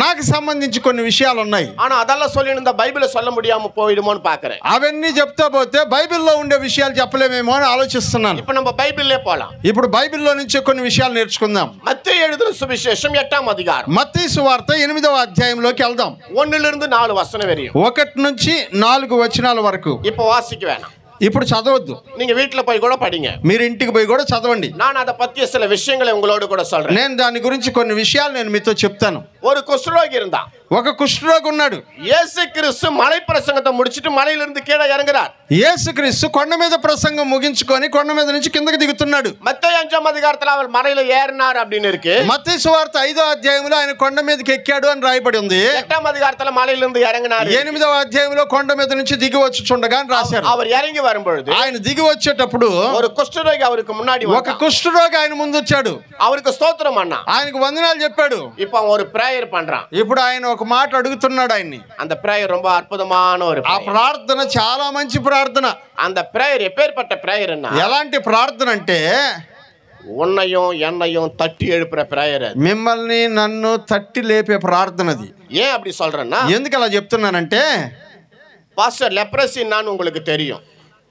నాకు సంబంధించి కొన్ని విషయాలు ఉన్నాయి. ஆனா அதெல்லாம் சொல்லி இந்த பைபிளை சொல்ல முடியாம போயிடுமோன்னு பாக்குறேன். అవన్నీ చెప్తా పోతే బైబిల్లో ఉండే విషయాలు చెప్పలేమేమో అని ఆలోచిస్తున్నాను. இப்ப நம்ம பைபிள்லே போலாம். ఇప్పుడు బైబిల్లో నుంచి కొన్ని విషయాలు నేర్చుకుందాం. மத்தேயு எழுதின சுவிசேஷம் 8వ అధ్యాయం, మత్తయి సువార్త 8వ అధ్యాయంలోకి వెళ్దాం. 1-4 వచనం వரையும். 1 నుంచి 4 వచనాల వరకు. இப்ப வாசிக்க வேணாம், ఇప్పుడు చదవద్దు, நீங்க வீட்டுல போய் கூட படிங்க. మీరు ఇంటికి పోయి కూడా చదవండి. நான் அதை பத்திய சில விஷயங்களை உங்களோடு கூட சொல்றேன். నేను దాని గురించి కొన్ని విషయాలు నేను మీతో చెప్తాను. ஒரு குஷ்டரோகி இருந்தான். ఒక కుష్ఠరోగి ఉన్నాడు. இயேசு கிறிஸ்து மலை பிரசங்கத்தை முடிச்சிட்டு மலையிலிருந்து கீழே இறங்குறார். యేసుక్రీస్తు కొండ మీద ప్రసంగం ముగించుకొని కొండ మీద నుంచి కిందకి దిగుతున్నాడు. மத்தேயு 5వ அதிகாரத்துல அவர் மலையில ஏறினார் அப்படின்னு இருக்கு. మత్తయి సువార్త 5వ అధ్యాయంలో ఆయన కొండ మీదకి ఎక్కాడు అని రాయబడి ఉంది. 8వ அதிகாரத்துல మலையிலிருந்து இறங்கினார். 8వ అధ్యాయంలో కొండ మీద నుంచి దిగి వచ్చుచుండగా అని రాశారు. அவர் இறங்கி வரும்பொழுது ఆయన దిగి వచ్చేటప్పుడు ஒரு குஷ்டரோகி அவருக்கு முன்னாடி ఒక வந்தான். కుష్ఠరోగి ఆయన ముందు వచ్చాడు. அவருக்கு ஸ்தோத்திரம் பண்ணா. ఆయనకు వందనాలు చెప్పాడు. இப்ப அவன் ஒரு பிரேயர் பண்றான். ఇప్పుడు ఆయన ఒక మాట అడుగుతున్నాడు ఆయన్ని. அந்த பிரேயர் ரொம்ப அற்புதமான ஒரு ఆ ప్రార్థన చాలా మంచి ప్రార్థన. அந்த பிரேயர் எப்பேற்பட்ட பிரேயர்னா, ఎలాంటి ప్రార్థన అంటే உன்னையும் என்னையும் தட்டி எழுப்புற பிரேயர். మిమ్మల్ని నన్ను తట్టి లేపే ప్రార్థన అది. ஏன் அப்படி சொல்றேன்னா, ఎందుకు అలా చెప్తున్నానంటే, பாஸ்டர் லெப்ரசி நான் உங்களுக்கு தெரியும்.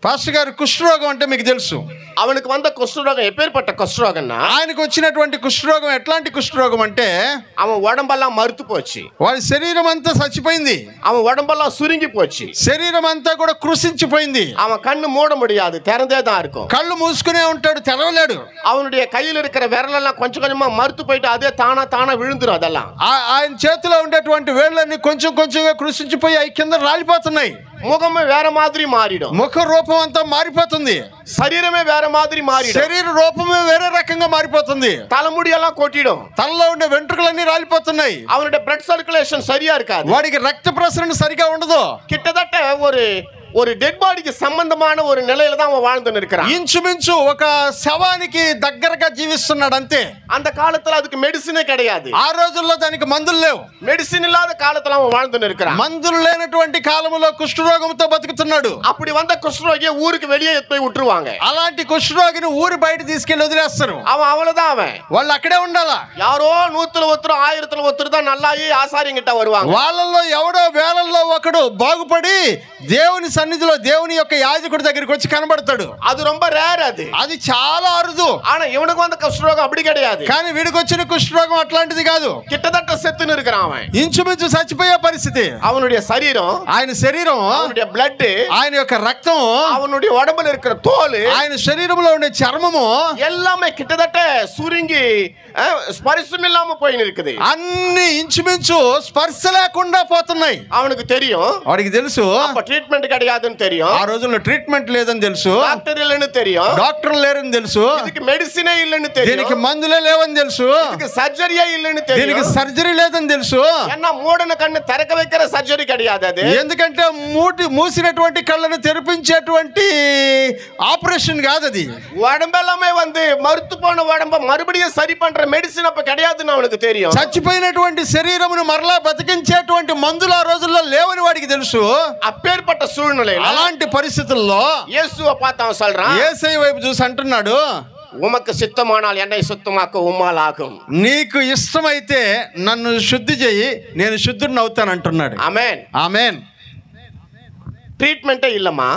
పాస్టర్ గారు, కుష్ఠరోగం అంటే మీకు తెలుసు. அவனுக்கு வந்த குஷ்டரோகம் எப்பேற்பட்ட குஷ்டரோகம்னா, ఆయనకు వచ్చినటువంటి కుష్ఠరోగం ఎట్లాంటి కుష్ఠరోగం అంటే அவன் உடம்பெல்லாம் மறுத்து போச்சு, వాడి శరీరం అంతా చచ్చిపోయింది, அவன் உடம்பெல்லாம் சுருங்கி போச்சு, శరీరం అంతా కూడా కృషించిపోయింది. அவன் கண்ணு மூட முடியாது, திறந்தே தான் இருக்கும். కళ్ళు మూసుకునే ఉంటాడు, తెరవలేడు. அவனுடைய கையில் இருக்கிற விரலெல்லாம் கொஞ்சம் கொஞ்சமா மறுத்து போயிட்டு அதே தானா விழுந்துரும். அதெல்லாம் ఆయన చేతిలో ఉండేటువంటి వేళ్ళన్నీ కొంచెం కొంచెంగా కృషించిపోయి అవి కింద రాలిపోతున్నాయి. முகமே வேற மாதிரி மாறிடும், ముఖ రూపం అంతా మారిపోతుంది, శరీరమే వేற மாதிரி మారిடும், శరీర రూపమే వేరే రకంగా మారిపోతుంది, తలముడి எல்லாம் கொட்டிடும், తలలో ఉండే వెంట్రుకలన్నీ రాలిపోతున్నాయి, அவனுடைய பிளட் சர்க்குலேஷன் சரியா இருக்காது, వాడికి రక్త ప్రసరణ సరిగా ఉండదు. கிட்டத்தட்ட ஒரு டெட் பாடிக்கு சம்பந்தமான ஒரு நிலையில தான் அவன் வாழ்ந்து இருக்கிறான். ఇంచుమించు ఒక శవానికి దగ్గరగా జీవిస్తున్నాడు అంతే. அந்த காலத்துல அதுக்கு மெடிசினே கிடையாது, ఆ రోజుల్లో దానికి మందులు లేవు. மெடிசின் இல்லாத காலத்துல அவன் வாழ்ந்து இருக்கிறான். మందులు లేనటువంటి కాలంలో కుష్ఠరోగంతో బతుకుతున్నాడు. அப்படி வந்த குஷ்டரோகியை ஊருக்கு வெளியே போய் விட்டுருவாங்க. అలాంటి కుష్ఠరోగిని ఊరి బయట తీసుకెళ్లి వదిలేస్తారు. அவன் அவ்வளவுதான், அவன் వాళ్ళు అక్కడే ఉండాలా. யாரோ 100ல ஒருத்தர் 1000ல ஒருத்தர் தான் நல்லாயி ஆசாரியங்கிட்ட வருவாங்க. వాళ్ళల్లో ఎవడో వేలల్లో ఒకడు బాగుపడి దేవుని సన్నిధిలో దేవుని యొక్క యాజకుడి దగ్గరికి వచ్చి కనబడతాడు. அது ரொம்ப ரேர், அது చాలా అరుదు. ஆனா இவனுக்கு வந்த குஷ்டரோகம் அப்படி கிடையாது. కానీ వీడికి వచ్చిన కుష్ఠరోగం అట్లాంటిది కాదు. கிட்டத்தட்ட செத்துன்னு இருக்கிறான் அவன், ఇంచుమించు చచ్చిపోయే పరిస్థితి. அவனுடைய சரீரம், ఆయన శరీరం, அவனுடைய பிளட், ఆయన యొక్క రక్తం, அவனுடைய உடம்புல இருக்கிற தோல், ఆయన శరీరంలో ఉండే చర్మము எல்லாமே கிட்டத்தட்ட சுருங்கி ஸ்பரிசம் இல்லாம போயின்னு இருக்குது. అన్ని ఇంచుమించు స్పర్శ లేకుండా పోతున్నాయి. அவனுக்கு தெரியும், వాడికి తెలుసు அப்ப ட்ரீட்மெண்ட் கிடையாதுன்னு தெரியும், ఆ రోజుల్లో ట్రీట్మెంట్ లేదని తెలుసు, டாக்டர் இல்லைன்னு தெரியும், డాక్టర్ లేరని తెలుసు, இதுக்கு மெடிசினே இல்லைன்னு தெரியும், దీనికి మందులే లేవని తెలుసు, இதுக்கு సర్జరీயே இல்லைன்னு దీనికి தெரியும். సర్జరీ లేదని తెలుసు. ஏன்னா மூடன கண்ணு திறக்க வைக்கிற சர்ஜரி கிடையாது அது, ఎందుకంటే మూసినటువంటి కళ్ళను తెరిపించేటువంటి ఆపరేషన్ కాదు అది. உடம்பெல்லாமே மறுத்து போன உடம்ப மறுபடியும் சரி பண்ற மெடிசின் அப்ப கிடையாதுன்னு அவனுக்கு தெரியும். చచ్చిపోయినటువంటి శరీరమును మరలా బతికించేటువంటి మందులు ఆ రోజుల్లో లేవని వాడికి తెలుసు. அப்பேற்பட்ட சூழ்நிலையில అలాంటి పరిస్థితుల్లో இயேசுவை பார்த்து அவன் சொல்றான், యేసయ్య వైపు చూసి అంటున్నాడు, உமக்கு சித்தமானால் என்னை சுத்தமாக்க உம்மால் ஆகும். నీకు ఇష్టమైతే నన్ను శుద్ధి చెయ్యి, నేను శుద్ధుడిని అవుతాను అంటున్నాడు. ఆమేన్, ఆమేన్. ட்ரீட்மெண்ட்டே இல்லம்மா,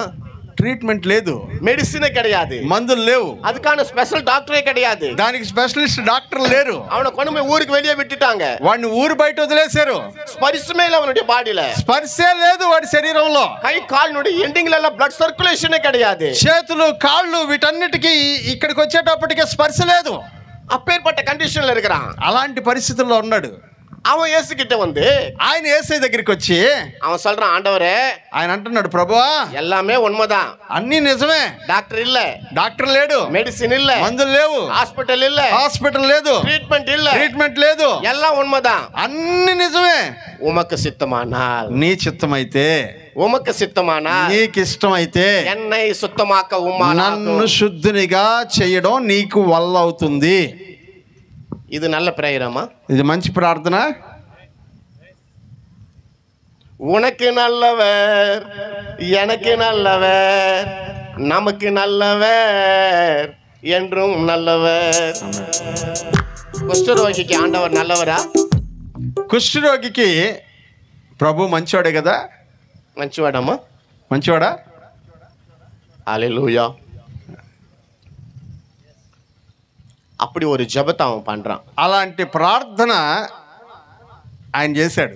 ట్రీట్మెంట్ లేదు, மெடிசினே கிடையாது, మందులు లేవు, அதுக்கான ஸ்பெஷல் டாக்டரே கிடையாது, దానికి స్పెషలిస్ట్ డాక్టర్ లేరు. அவனை கொண்டு போய் ஊருக்கு வெளியே விட்டுட்டாங்க, వాడిని ఊరు బయట వదిలేశారు. ஸ்பரிசமே இல்ல அவனுடைய பாடியில, స్పర్శే లేదు వాడి శరీరంలో, கை காலினுடைய எண்டிங்ல எல்லாம் பிளட் சர்க்குலேஷனே கிடையாது, చేతులు కాళ్ళు వీటన్నిటికీ ఇక్కడికి వచ్చేటప్పటికే స్పర్శ లేదు. அப்பேற்பட்ட கண்டிஷன்ல இருக்கிறான். అలాంటి పరిస్థితుల్లో ఉన్నాడు. அவன் இயேசு கிட்ட ఆయన యేసయ్య దగ్గరికి వచ్చి அவன் சொல்றான், ஆண்டவரே ఆయన అంటున్నాడు, ప్రభువా எல்லாமே உண்மைதான், అన్ని నిజమే, டாக்டர் இல்ல, డాక్టర్ లేడు, மெடிசின் இல்ல, మందులు లేవు, హాస్పిటల్ இல்ல, హాస్పిటల్ లేదు, ட்ரீட்மெண்ட் இல்ல, ట్రీట్మెంట్ లేదు, எல்லாம் உண்மைதான். అన్ని నిజమే. உமக்கு சித்தமானால், నీ చిత్తమైతే, உமக்கு சித்தமானால் నీకు ఇష్టమైతే என்னை சுத்தமாக்க உம்மால் నన్ను ஆகும். శుద్ధునిగా చేయడం నీకు వల్ల అవుతుంది. இது நல்ல பிரேயரமா? ఇది మంచి ప్రార్థన. உனக்கு நல்லவர், எனக்கு நல்லவர், நமக்கு நல்லவர், என்றும் நல்லவர். குஷ்டரோகிக்கு ஆண்டவர் நல்லவரா? కుష్ఠరోగికి ప్రభు మంచివాడే కదా. మంచివాడమ్మా, మంచివాడా? హల్లెలూయా. அப்படி ஒரு ஜெபத்தை அவன் பண்றான். అలాంటి ప్రార్థన ఆయన చేశాడు.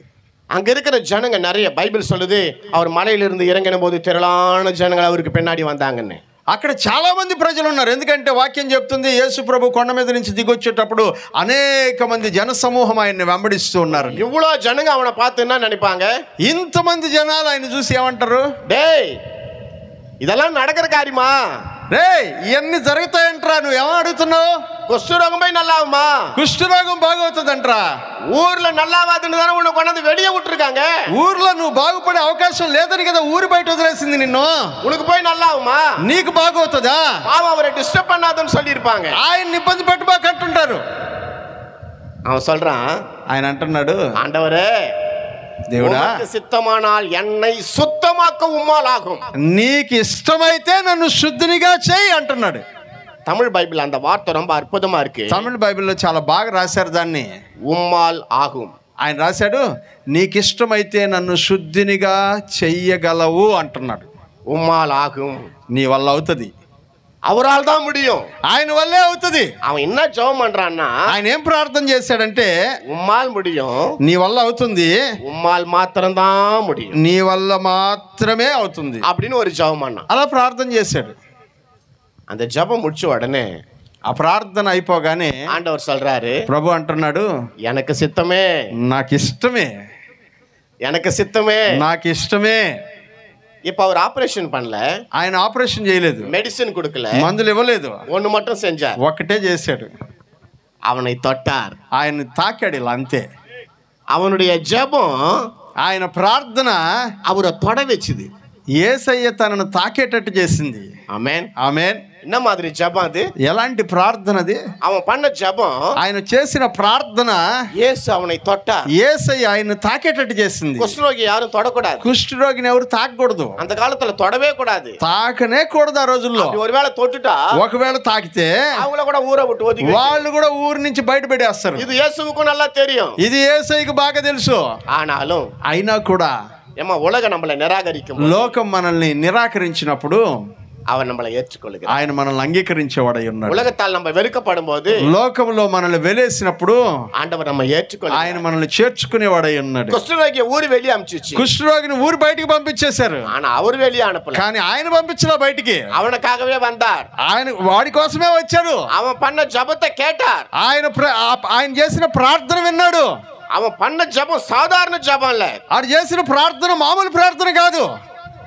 அங்க இருக்கிற ஜனங்க நிறைய, பைபிள் சொல்லுது அவர் மலையிலிருந்து இறங்கின போது திரளான ஜனங்கள் அவருக்கு பின்னாடி வந்தாங்கன்னு. అక్కడ చాలా మంది ప్రజలు ఉన్నారు. ఎందుకంటే వాక్యం చెప్తుంది, యేసు ప్రభు కొండ మీద నుంచి దిగొచ్చేటప్పుడు అనేక మంది జన సమూహం ఆయన్ని వెంబడిస్తూ ఉన్నారు. இவ்வளோ ஜனங்க அவனை பார்த்து என்ன நினைப்பாங்க? ఇంతమంది జనాలు ఆయన చూసి ఏమంటారు? டேய், இதெல்லாம் நடக்கிற காரியமா? రే, ఇవన్నీ జరుగుతాయంట్రా, నువ్వు ఏమో అడుగుతున్నావు? குஷ்டரோகம் போய் நல்லாவுமா? కుష్ఠరోగం బాగవుతుందంట్రా. ஊர்ல நல்லாவாதுன்னு தானே உன்னை கொண்டாந்து வெளியே விட்டுருக்காங்க. ఊర్లో నువ్వు బాగుపడే అవకాశం లేదని కదా ఊరు బయట వదిలేసింది నిన్ను. உனக்கு போய் நல்லாவுமா? నీకు బాగవుతుందా? பாவம் அவரை டிஸ்டர்ப் பண்ணாதுன்னு சொல்லியிருப்பாங்க. ఆయన ఇబ్బంది పెట్టబాకంటుంటారు. அவன் சொல்றான், ఆయన అంటున్నాడు, ஆண்டவரே దేవుడా, உமக்கு சித்தமானால் என்னை சுத்தமாக்க உம்மால் ஆகும். నీకు ఇష్టమైతే నన్ను శుద్ధినిగా చేయి అంటున్నాడు. தமிழ் பைபிள் அந்த வார்த்தை ரொம்ப అద్భుతமா இருக்கு. తమిళ బైబిల్లో చాలా బాగా రాశారు దాన్ని. ఉమ్మాల్ ఆగుం. ఆయన రాశాడు, నీకు ఇష్టమైతే నన్ను శుద్ధినిగా చెయ్యగలవు అంటున్నాడు. உம்மால் ஆகும். నీ వల్ల అవుతుంది, அவரால் தான் முடியும். ఆయన వల్లే అవుతుంది. அவன் என்ன ஜெபம் பண்றான்னா, ఆయన ఏం ప్రార్థన చేశాడంటే உம்மால் முடியும், నీ వల్ల అవుతుంది, உம்மால் மாத்திரம்தான் முடியும், నీ వల్ల మాత్రమే అవుతుంది அப்படின்னு ஒரு ஜெபம் பண்ணான். అలా ప్రార్థన చేశాడు. அந்த ஜெபம் முடிச்ச உடனே ఆ ప్రార్థన అయిపోగానే ஆண்டவர் சொல்றாரு, ప్రభు అంటున్నాడు, எனக்கு சித்தமே, నాకు ఇష్టమే, எனக்கு சித்தமே. నాకు ఇష్టమే. இப்ப அவர் ஆபரேஷன் பண்ணல, ఆయన ఆపరేషన్ చేయలేదు, மெடிசின் கொடுக்கல, మందులు ఇవ్వలేదు, ஒண்ணு மட்டும் செஞ்சார். ఒక్కటే చేశాడు, அவனை தொட்டார். ఆయన తాకాడు ఇలా అంతే. அவனுடைய ஜெபம் ఆయన ప్రార్థన அவரை தொட வச்சுது. యేసయ్య తనను తాకేటట్టు చేసింది. ஆமென். ఆమేన్. என்ன மாதிரி ஜெபம் அது? ఎలాంటి ప్రార్థన అది? அவன் பண்ண ஜெபம், ఆయన చేసిన ప్రార్థన இயேசு அவனை தொட்டார். యేసయ్య ఆయన తాకేటట్టు చేసింది. குஷ்டரோகி யாரும் தொடக்கூடாது. కుష్ఠరోగిని ఎవరు తాకకూడదు, அந்த காலத்துல தொடவே கூடாது. తాకనే కూడదు ఆ రోజుల్లో. அப்படி ஒருவேளை தொட்டுட்டா ఒకవేళ తాకితే அவங்கள கூட ஊரை விட்டு ஒதுக்கி, వాళ్ళు కూడా ఊరి నుంచి బయటపెట్టేస్తారు. இது இயேசுவுக்கும் நல்லா தெரியும். ఇది యేసయ్యకు బాగా తెలుసు. ஆனாலும் అయినా కూడా ஏமா உலகம் நம்மளை நிராகரிக்கும், లోకం మనల్ని నిరాకరించినప్పుడు அவன் நம்மளை ஏற்றுக்கொள்கிறான். ఆయన మనల్ని అంగీకరించేవాడై ఉన్నాడు. உலகத்தால் நம்ம వెనుకపடும் పోது, లోకంలో మనల్ని వెలేసినప్పుడు ஆண்டவர் நம்ம ஏற்றுக்கொள்ள, ఆయన మనల్ని చేర్చుకునేవాడై ఉన్నాడు. குஷ்டரோகியை ஊரு வெளியே அனுப்பிச்சு, కుష్ఠరోగిని ఊరు బయటికి పంపించేశారు, ஆனா அவர் வெளியே அனுப்பல. కానీ ఆయన పంపించలా బయటికి. அவனுக்காகவே வந்தார். ఆయన వాడి కోసమే వచ్చాడు. அவன் பண்ண ஜெபத்தை கேட்டார். ఆయన చేసిన ప్రార్థన విన్నాడు. அவன் பண்ண ஜெபம் சாதாரண ஜெபம் இல்ல, ఆయన చేసిన ప్రార్థన మామూలు ప్రార్థన కాదు.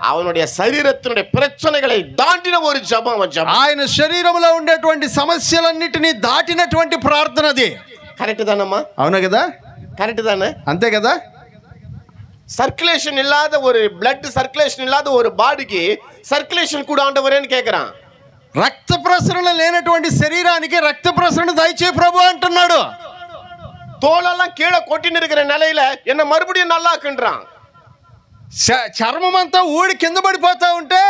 அவனுடைய சரீரத்தினுடைய பிரச்சனைகளை தாண்டின ஒரு ஜெபம். அவன் ஜெபம் ఆయన శరీరంలో ఉండేటువంటి సమస్యలన్నిటినీ దాటినటువంటి ప్రార్థన అది. கரெக்ட் தானம்மா? అవునా కదా? கரெக்ட் தானே? అంతే కదా? சர்க்குலேஷன் இல்லாத ஒரு பிளட் சர்க்குலேஷன் இல்லாத ஒரு பாடிக்கு சர்க்குலேஷன் கூட ஆண்டவரேன்னு கேட்கிறான். రక్త ప్రసరణ లేనటువంటి శరీరానికి రక్త ప్రసరణ దయచే ప్రభు అంటున్నాడు. தோலெல்லாம் கீழே கொட்டின்னு இருக்கிற நிலையில என்ன மறுபடியும் நல்லாக்குன்றான். చర్మం అంతా ఊడి కింద పడిపోతా ఉంటే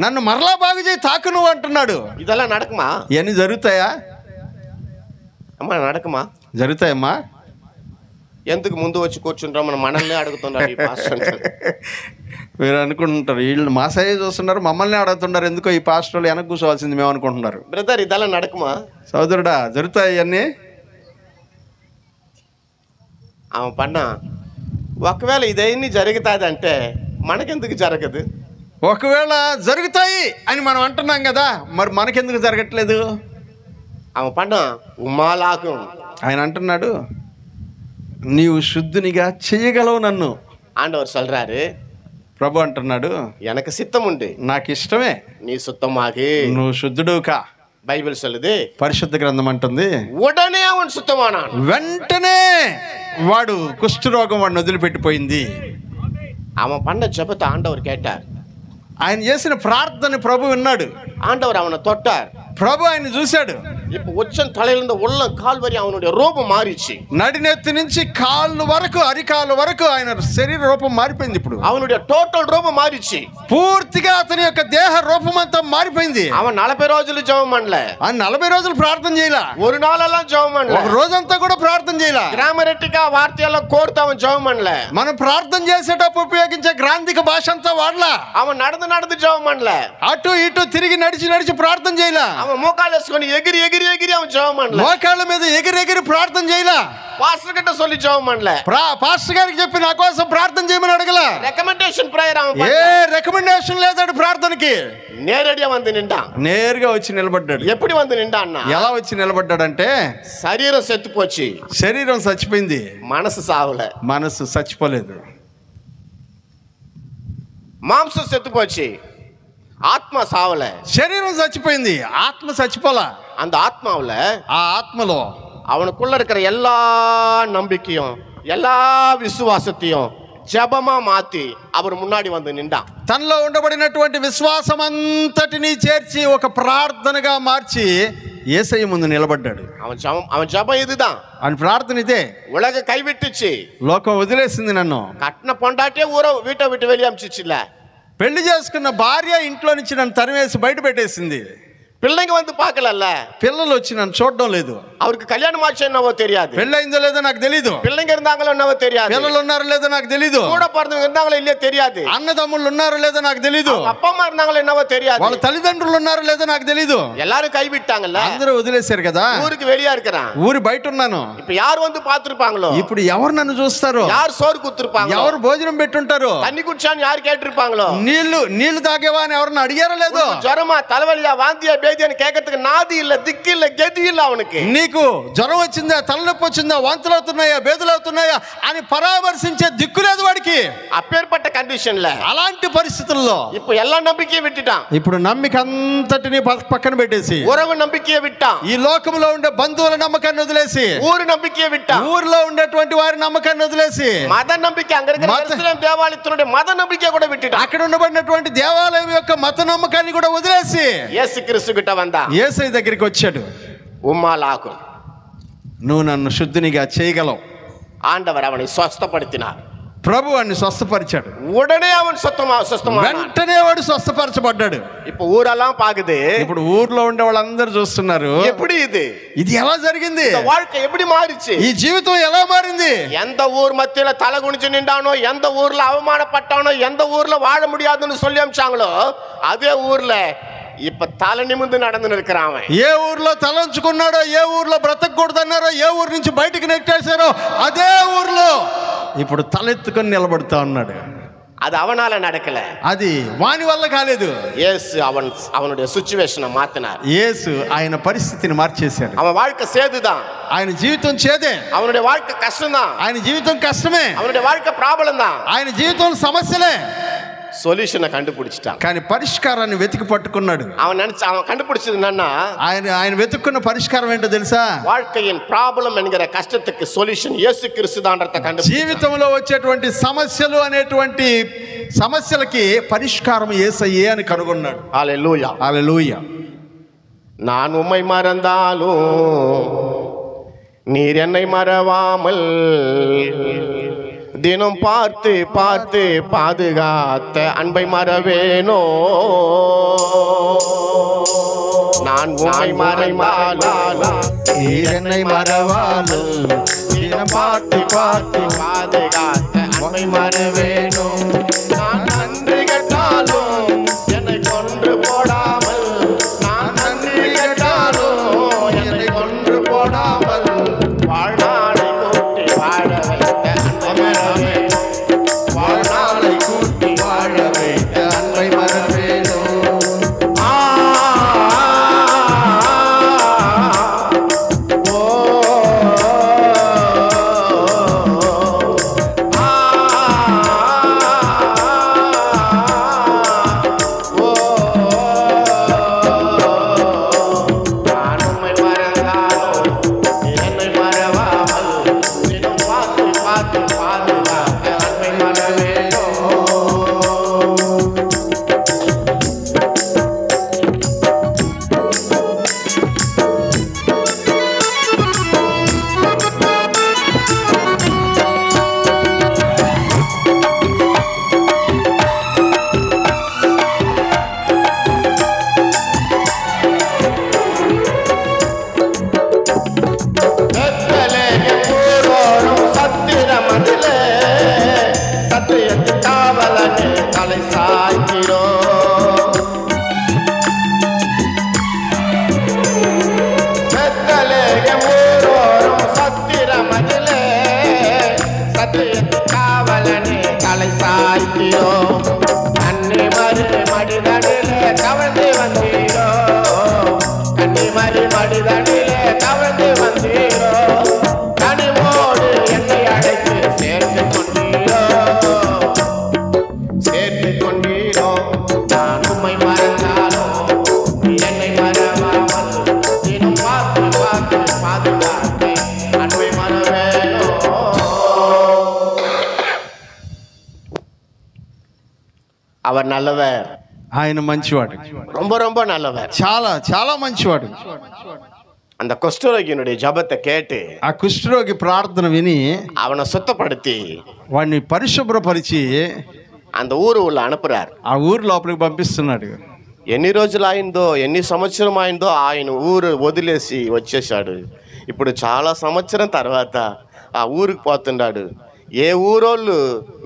నన్ను మరలా బాగు చేయి, తాకు నువ్వు అంటున్నాడు. இதெல்லாம் நடக்குமா? ఇవన్నీ జరుగుతాయా? అమ్మా நடக்குமா? జరుగుతాయమ్మా. ఎందుకు ముందు వచ్చి కూర్చుంటాం, మన మనల్ని అడుగుతున్నారు ఈ పాస్టర్. మీరు అనుకుంటుంటారు, వీళ్ళు మా సైజ్ చూస్తున్నారు, మమ్మల్ని అడుగుతున్నారు, ఎందుకో ఈ పాస్టర్లు వెనక కూర్చోవాల్సింది మేము అనుకుంటున్నారు. బ్రదర్ இதெல்லாம் நடக்குமா? సోదరుడా, జరుగుతాయి ఇవన్నీ. அவன் பண்ணா, ఒకవేళ ఇదన్నీ జరుగుతాదంటే మనకెందుకు జరగదు? ఒకవేళ జరుగుతాయి అని మనం అంటున్నాం కదా, మరి మనకెందుకు జరగట్లేదు? அவன் பண்ணா ఉమ్మాలాగం. ఆయన అంటున్నాడు, నీవు శుద్ధునిగా చేయగలవు నన్ను. ஆண்டவர் சொல்றாரு, ప్రభు అంటున్నాడు, எனக்கு சித்தம் உண்டு, నాకు ఇష్టమే, நீ சுத்தமாகு. నువ్వు శుద్ధుడు కా. బైబిల్ சொல்லுது, పరిశుద్ధ గ్రంథం అంటుంది, ఉடనే அவன் சுத்தமானான். వెంటనే వాడు కుష్ఠరోగం వాడిని వదిలిపెట్టిపోయింది. அவன் பண்ண ஜெபத்தை ஆண்டவர் கேட்டார். ఆయన చేసిన ప్రార్థన ప్రభు విన్నాడు. ஆண்டவர் அவனை தொட்டார். ప్రభు ఆయన చూశాడు. இப்ப உச்சம் தலையிலிருந்து உள்ளம் கால் வரை அவனுடைய ரூபம் மாறிச்சு. నడినెత్తి నుంచి కాళ్ళు వరకు, అరికాలు వరకు ఆయన శరీర రూపం మారిపోయింది. ఇప్పుడు அவனுடைய టోటల్ రూపం మారిச்சு. పూర్తిగా అతని యొక్క దేహ రూపం అంతా మారిపోయింది. அவன் 40 రోజులు జెబం பண்ணல. ఆయన 40 రోజులు ప్రార్థన చేయలా. ஒரு நாளெல்லாம் ஜெபம் பண்ணல. ఒక రోజంతా కూడా ప్రార్థన చేయలా. గ్రామరెట్టిగా వార్తెல்லாம் కోర్తు அவன் ஜெபம் பண்ணல. మనం ప్రార్థన చేసేటప్పుడు ఉపయోగించే గ్రాంధిక భాష అంతా వాడలా. அவன் நடந்து ஜெபம் பண்ணல. అటు ఇటు తిరిగి నడిచి ప్రార్థన చేయలా. அவன் மூக்கால వేసుకొని ఎగిరి அவன் ஜெபம் பண்ணல. మోకాళ్ళ మీద ఎగిరి ప్రార్థన చేయలా. పాస్టర్ கிட்ட சொல்லி ஜெபம் பண்ணல. పాస్టర్ గారికి చెప్పి నా కోసం ప్రార్థన చేయమని అడగల. రికమెండేషన్ ప్రేయర్ அவன் ఏ రికమెండేషన్ లేదాడు ప్రార్థనకి. నేరడిగా வந்து నిండాன். నేరుగా వచ్చి నిలబడ్డాడు. ఎప్పుడు வந்து నిండాన్నా, ఎలా వచ్చి నిలబడ్డాడంటే, శరీరం సెత్తుపోచి శరీరం చచ్చిపోయింది, మనసు సావలే. మనసు చచ్చిపోలేదు. మాంసం సెత్తుపోచి ఆత్మ సావలే. శరీరం చచ్చిపోయింది, ఆత్మ చచ్చిపోలా. அந்த ஆத்மாவுல, ఆ ఆత్మలో அவனுக்குள்ள இருக்கிற எல்லா நம்பிக்கையும் எல்லா விசுவாசத்தையும் ஜெபமா மாத்தி அவர் முன்னாடி வந்து நின்றான். తనలో ఉండబడినటువంటి విశ్వాసం అంతటినీ చేర్చి ఒక ప్రార్థనగా మార్చి యేసయ్య ముందు నిలబడ్డాడు. அவன் ஜெபம் இதுதான். అని ప్రార్థన ఇదే. உலக கைவிட்டுச்சு, లోకం వదిలేసింది నన్ను. கட்டின பொண்டாட்டியே வீட்டை விட்டு வெளியே அமிச்சிச்சுல. పెళ్లి చేసుకున్న భార్య ఇంట్లో నుంచి నన్ను తరివేసి బయట పెట్టేసింది. பிள்ளைங்க வந்து பார்க்கலல்ல, పిల్లలు వచ్చి నన్ను చూడడం లేదు. அவருக்கு கல்யாணம் ஆச்சு என்னவோ தெரியாது, పెళ్ళయిందో లేదో నాకు తెలీదు. பிள்ளைங்க இருந்தாங்களோ என்னவோ தெரியாது, పిల్లలు ఉన్నారో లేదో నాకు తెలీదు. கூட பிறந்தவங்க இருந்தாங்களோ இல்லையோ தெரியாது, అన్నదమ్ముళ్ళు ఉన్నారో లేదో నాకు తెలీదు. அப்பா அம்மா இருந்தாங்களோ என்னவோ தெரியாது, వాళ్ళ తల్లిదండ్రులు ఉన్నారో లేదో నాకు తెలీదు. எல்லாரும் கைவிட்டாங்கல்ல, అందరూ వదిలేశారు కదా. ஊருக்கு வெளியா இருக்கிறான், ఊరి బయట ఉన్నాను. இப்ப யார் வந்து பார்த்திருப்பாங்களோ, ఇప్పుడు ఎవరు నన్ను చూస్తారో, யார் சோறு குத்துருப்பாங்க, ఎవరు భోజనం పెట్టుంటారో, தண்ணி குடிச்சான்னு யார் கேட்டிருப்பாங்களோ, నీళ్లు తాగేవా అని ఎవరన్నా అడిగారో లేదో, ஜரமா தலைவலியா வாந்தியா பேதியான்னு கேட்கறதுக்கு நாதி இல்ல, திக்கு இல்ல, கதி இல்ல அவனுக்கு. నీకు జ్వరం వచ్చిందా, తలనొప్పి వచ్చిందా, వాంతులు అవుతున్నాయా, బేదులు అవుతున్నాయా అని పరామర్శించే దిక్కు లేదు వాడికి. அப்பேற்பட்ட కండిషన్ல, అలాంటి పరిస్థితుల్లో இப்ப எல்லா நம்பிக்கையும் விட்டுட்டான், ఇప్పుడు నమ్మిక అంతటిని పక్కన పెట్టేసి உறவு நம்பிக்கையை விட்டான், ఈ లోకంలో ఉండే బంధువుల నమ్మకాన్ని వదిలేసి, ஊர் நம்பிக்கையை விட்டான், ఊర్లో ఉండేటువంటి వారి నమ్మకాన్ని వదిలేసి, மத நம்பிக்கை அங்க இருக்கிற எருசலேம் தேவாலயத்தினுடைய மத நம்பிக்கையை கூட விட்டுட்டான், అక్కడ ఉండబడినటువంటి దేవాలయం యొక్క మత నమ్మకాన్ని కూడా వదిలేసి இயேசு கிறிஸ்து கிட்ட வந்தான். యేసయ్య దగ్గరికి వచ్చాడు. உம்மாலாகும், నువ్వు నన్ను శుద్ధినిగా చేయగలవు. ஆண்டவர் அவனை ஸ்வஸ்தப்படுத்தினார், ప్రభు వాడిని స్వస్థపరిచాడు. உடனே அவன் சுத்தமானான். వెంటనే వాడు స్వస్థపరచబడ్డాడు. இப்ப ஊரெல்லாம் பாக்குது, ఇప్పుడు ఊర్లో ఉండే వాళ్ళందరూ చూస్తున్నారు, எப்படி ఇది ఎలా జరిగింది, இந்த வாழ்க்கை எப்படி மாறிச்சு, ఈ జీవితం ఎలా మారింది. எந்த ஊர் மத்தியில தலை குனிஞ்சு நின்றானோ, எந்த ஊர்ல அவமானப்பட்டானோ, எந்த ஊர்ல வாழ முடியாதுன்னு சொல்லி அமிச்சாங்களோ, அதே ஊர்ல இப்ப தலை நிமிர்ந்து நடந்து இருக்கிறான் அவன். ఏ ఊర్లో తలంచుకున్నాడో, ఏ ఊర్లో బ్రతకూడదన్నారో, ఏ ఊరు నుంచి బయటికి నెట్టేశారో అదే ఊర్లో ఇప్పుడు తలెత్తుకొని నిలబడుతా ఉన్నాడు. அது அவனால நடக்கல, అది వాని వల్ల కాలేదు. இயேசு அவனுடைய சிச்சுவேஷனை மாத்தினார். యేసు ఆయన పరిస్థితిని మార్చేశాడు. அவன் வாழ்க்கை சேதுதான், ఆయన జీవితం చేదే, அவனுடைய வாழ்க்கை கஷ்டம்தான், ఆయన జీవితం కష్టమే, அவனுடைய வாழ்க்கை ப்ராப்ளம் தான், ఆయన జీవితం సమస్యలే. சொல்யூஷனை கண்டுபிடிச்சிட்டான். కానీ పరిష్కారాన్ని వెతికి పట్టుకున్నాడు. அவன் கண்டுபிடிச்சது என்னன்னா, ఆయన వెతుక్కున్న పరిష్కారం ఏంటో తెలుసా? வாழ்க்கையின் ப்ராப்ளம் என்கிற கஷ்டத்துக்கு சொல்யூஷன் இயேசு கிறிஸ்து தான்றத கண்டுபிடிச்சான். జీవితంలో వచ్చేటువంటి సమస్యలు అనేటువంటి సమస్యలకి పరిష్కారం యేసయ్యే అని కనుగొన్నాడు. హల్లెలూయా, హల్లెలూయా. நான் உம்மை மறந்தாலும் நீர் என்னை மறவாமல் தினம் பார்த்து பார்த்து பாதுகாத்த அன்பை மறவேனோ. நான் உம்மை மறந்தாலும் நீர் என்னை மறவாலும் தினம் பார்த்து பார்த்து பாதுகாத்த அன்பை மறவேனோ. நான் நன்றி கட்டாலும் என்னை கொன்று போடாமல், நான் நன்றி கட்டாலும் என்னை கொன்று போடாமல், வாழ்நாளை கூட்டி வாழ வைத்த அன்பை மறவேனோ. வாழ்நாளை கூட்டி வாழ வைத்த அன்பை மறவேனோ. அவர் நல்லவர், ఆయన మంచివాడు, ரொம்ப ரொம்ப நல்லவர், చాలా చాలా మంచివాడు. அந்த குஷ்டரோகியினுடைய ஜபத்தை கேட்டு ఆ కుష్ఠరోగి ప్రార్థన విని அவனை சுத்தப்படுத்தி వాడిని పరిశుభ్రపరిచి அந்த ஊரு உள்ள அனுப்புறார். ఆ ఊరు లోపలికి పంపిస్తున్నాడు. ఎన్ని రోజులు అయిందో, ఎన్ని సంవత్సరం అయిందో ఆయన ఊరు వదిలేసి వచ్చేసాడు. ఇప్పుడు చాలా సంవత్సరం తర్వాత ఆ ఊరికి పోతున్నాడు. ఏ ఊరోళ్ళు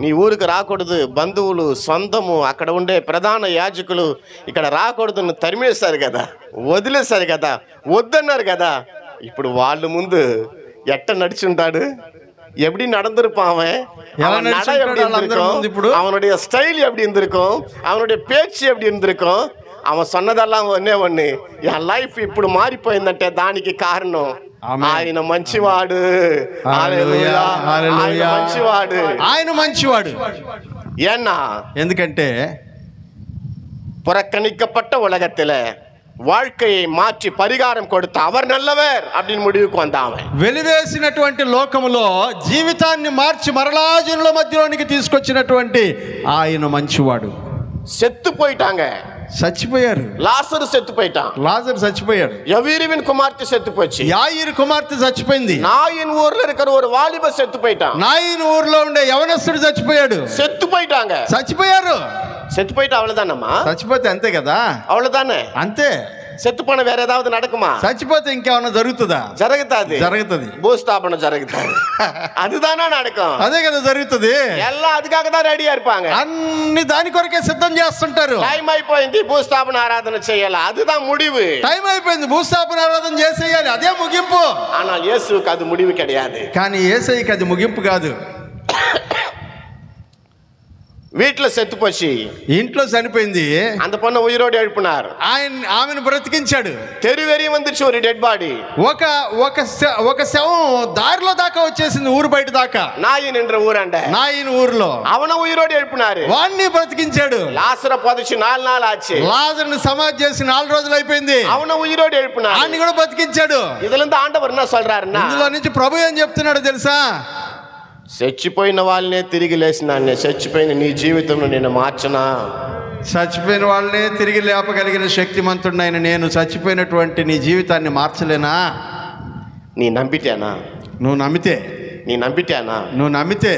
నీ ఊరికి రాకూడదు, బంధువులు, సొంతము, అక్కడ ఉండే ప్రధాన యాజకులు ఇక్కడ రాకూడదు తరిమేశారు కదా, వదిలేశారు కదా, వద్దన్నారు కదా. ఇప్పుడు వాళ్ళ ముందు ఎట్ట నడిచుంటాడు? எப்படி நடந்திருப்பான்? அவன் நடை எப்படி இருந்திருக்கும்? அவனுடைய ஸ்டைல் எப்படி இருந்திருக்கும்? அவனுடைய பேச்சு எப்படி இருந்திருக்கும்? அவன் சொன்னதெல்லாம் ஒன்னே ஒன்று, என் லைஃப் ఇప్పుడు మారిపోయిందంటే దానికి కారణం ఆయన మంచివాడు. ఆయన మంచివాడు. ఏన్నా? ఎందుకంటే புறக்கணிக்கப்பட்ட உலகத்துல வாழ்க்கையை மாற்றி பரிகாரம் கொடுத்த அவர் நல்லவர் அப்படின்னு முடிவுக்கு வந்தான். వెలివేసినటువంటి లోకములో జీవితాన్ని మార్చి మరలాజనుల మధ్యలోనికి తీసుకొచ్చినటువంటి ఆయన మంచివాడు. செத்து போயிட்டாங்க, చచ్చిపోయారు. లాజరు செத்து போயிட்டான். లాజరు చచ్చిపోయాడు. యవీరువిన్ కుమార్తె செத்து போச்சு. యాయిరు కుమార్తె చచ్చిపోయింది. నాయిన్ ఊర్లో இருக்கிற ஒரு వాలిబ செத்து போயிட்டான். నాయిన్ ఊర్లో ఉండే యవనస్తుడు చచ్చిపోయాడు. செத்து పోయిட்டாங்க, చచ్చిపోయారు. செத்து போயிட்டு அவ்வளவுதானమ్మా? చచ్చిపోతే అంతే కదా, అவ்வளவுதானே. అంతే. செத்து போன வேற ஏதாவது நடக்குமா? చచ్చిపోతే ఇంకేమన్నా జరుగుతుందా? జరుగుతుంది, జరుగుతుంది. భూస్థాపన జరుగుతుంది. அதுதானே நடக்கும். అదే కదా జరుగుతుంది. எல்லாம் அதுக்காக தான் ரெடியா இருப்பாங்க. అన్ని దాని కొరకే సిద్ధం చేస్తుంటారు. టైం అయిపోయింది, భూస్థాపన ఆరాధన చేయాలి, அதுதான் முடிவு. టైం అయిపోయింది, భూస్థాపన ఆరాధన చేసేయాలి, అదే ముగింపు. ஆனால் இயேசுவுக்கு அது முடிவு கிடையாது. కానీ యేసయ్యకి అది ముగింపు కాదు. வீட்டில் செத்து போச்சு, ఇంట్లో చనిపోయింది. அந்த பொண்ணை உயிரோடு எழுப்பினார். ఆమెను బ్రతికించాడు. தெருவெறியும் வந்துச்சு ஒரு డెడ్ బాడీ. ఒక శవం దారిలో దాకా వచ్చేసింది, ఊరు బయట దాకా. నాయిన్ என்ற ஊராண்ட, నాయిన్ ఊర్లో அவனை உயிரோடு எழுப்பினாரு. వాణ్ణి బ్రతికించాడు. లాజరు పొదిచి 4 నాள் ఆச்சு. లాజరుని సమాధి చేసి 4 రోజులు అయిపోయింది. அவனை உயிரோடு எழுப்பினாரு. ఆయన్ని కూడా బ్రతికించాడు. இதுல இருந்து ஆண்டவர் என்ன சொல்றாருன்னா, ఇందులో నుంచి ప్రభు ఏం చెప్తున్నాడు తెలుసా? చచ్చిపోయిన వాళ్ళనే తిరిగి లేసినాన్ని, చచ్చిపోయిన నీ జీవితంలో నేను మార్చనా? చచ్చిపోయిన వాళ్ళనే తిరిగి లేపగలిగిన శక్తిమంతుడినైన నేను చచ్చిపోయినటువంటి నీ జీవితాన్ని మార్చలేనా? నీ నమ్మితేనా? నువ్వు నమ్మితే, నీ నమ్మితేనా? నువ్వు నమ్మితే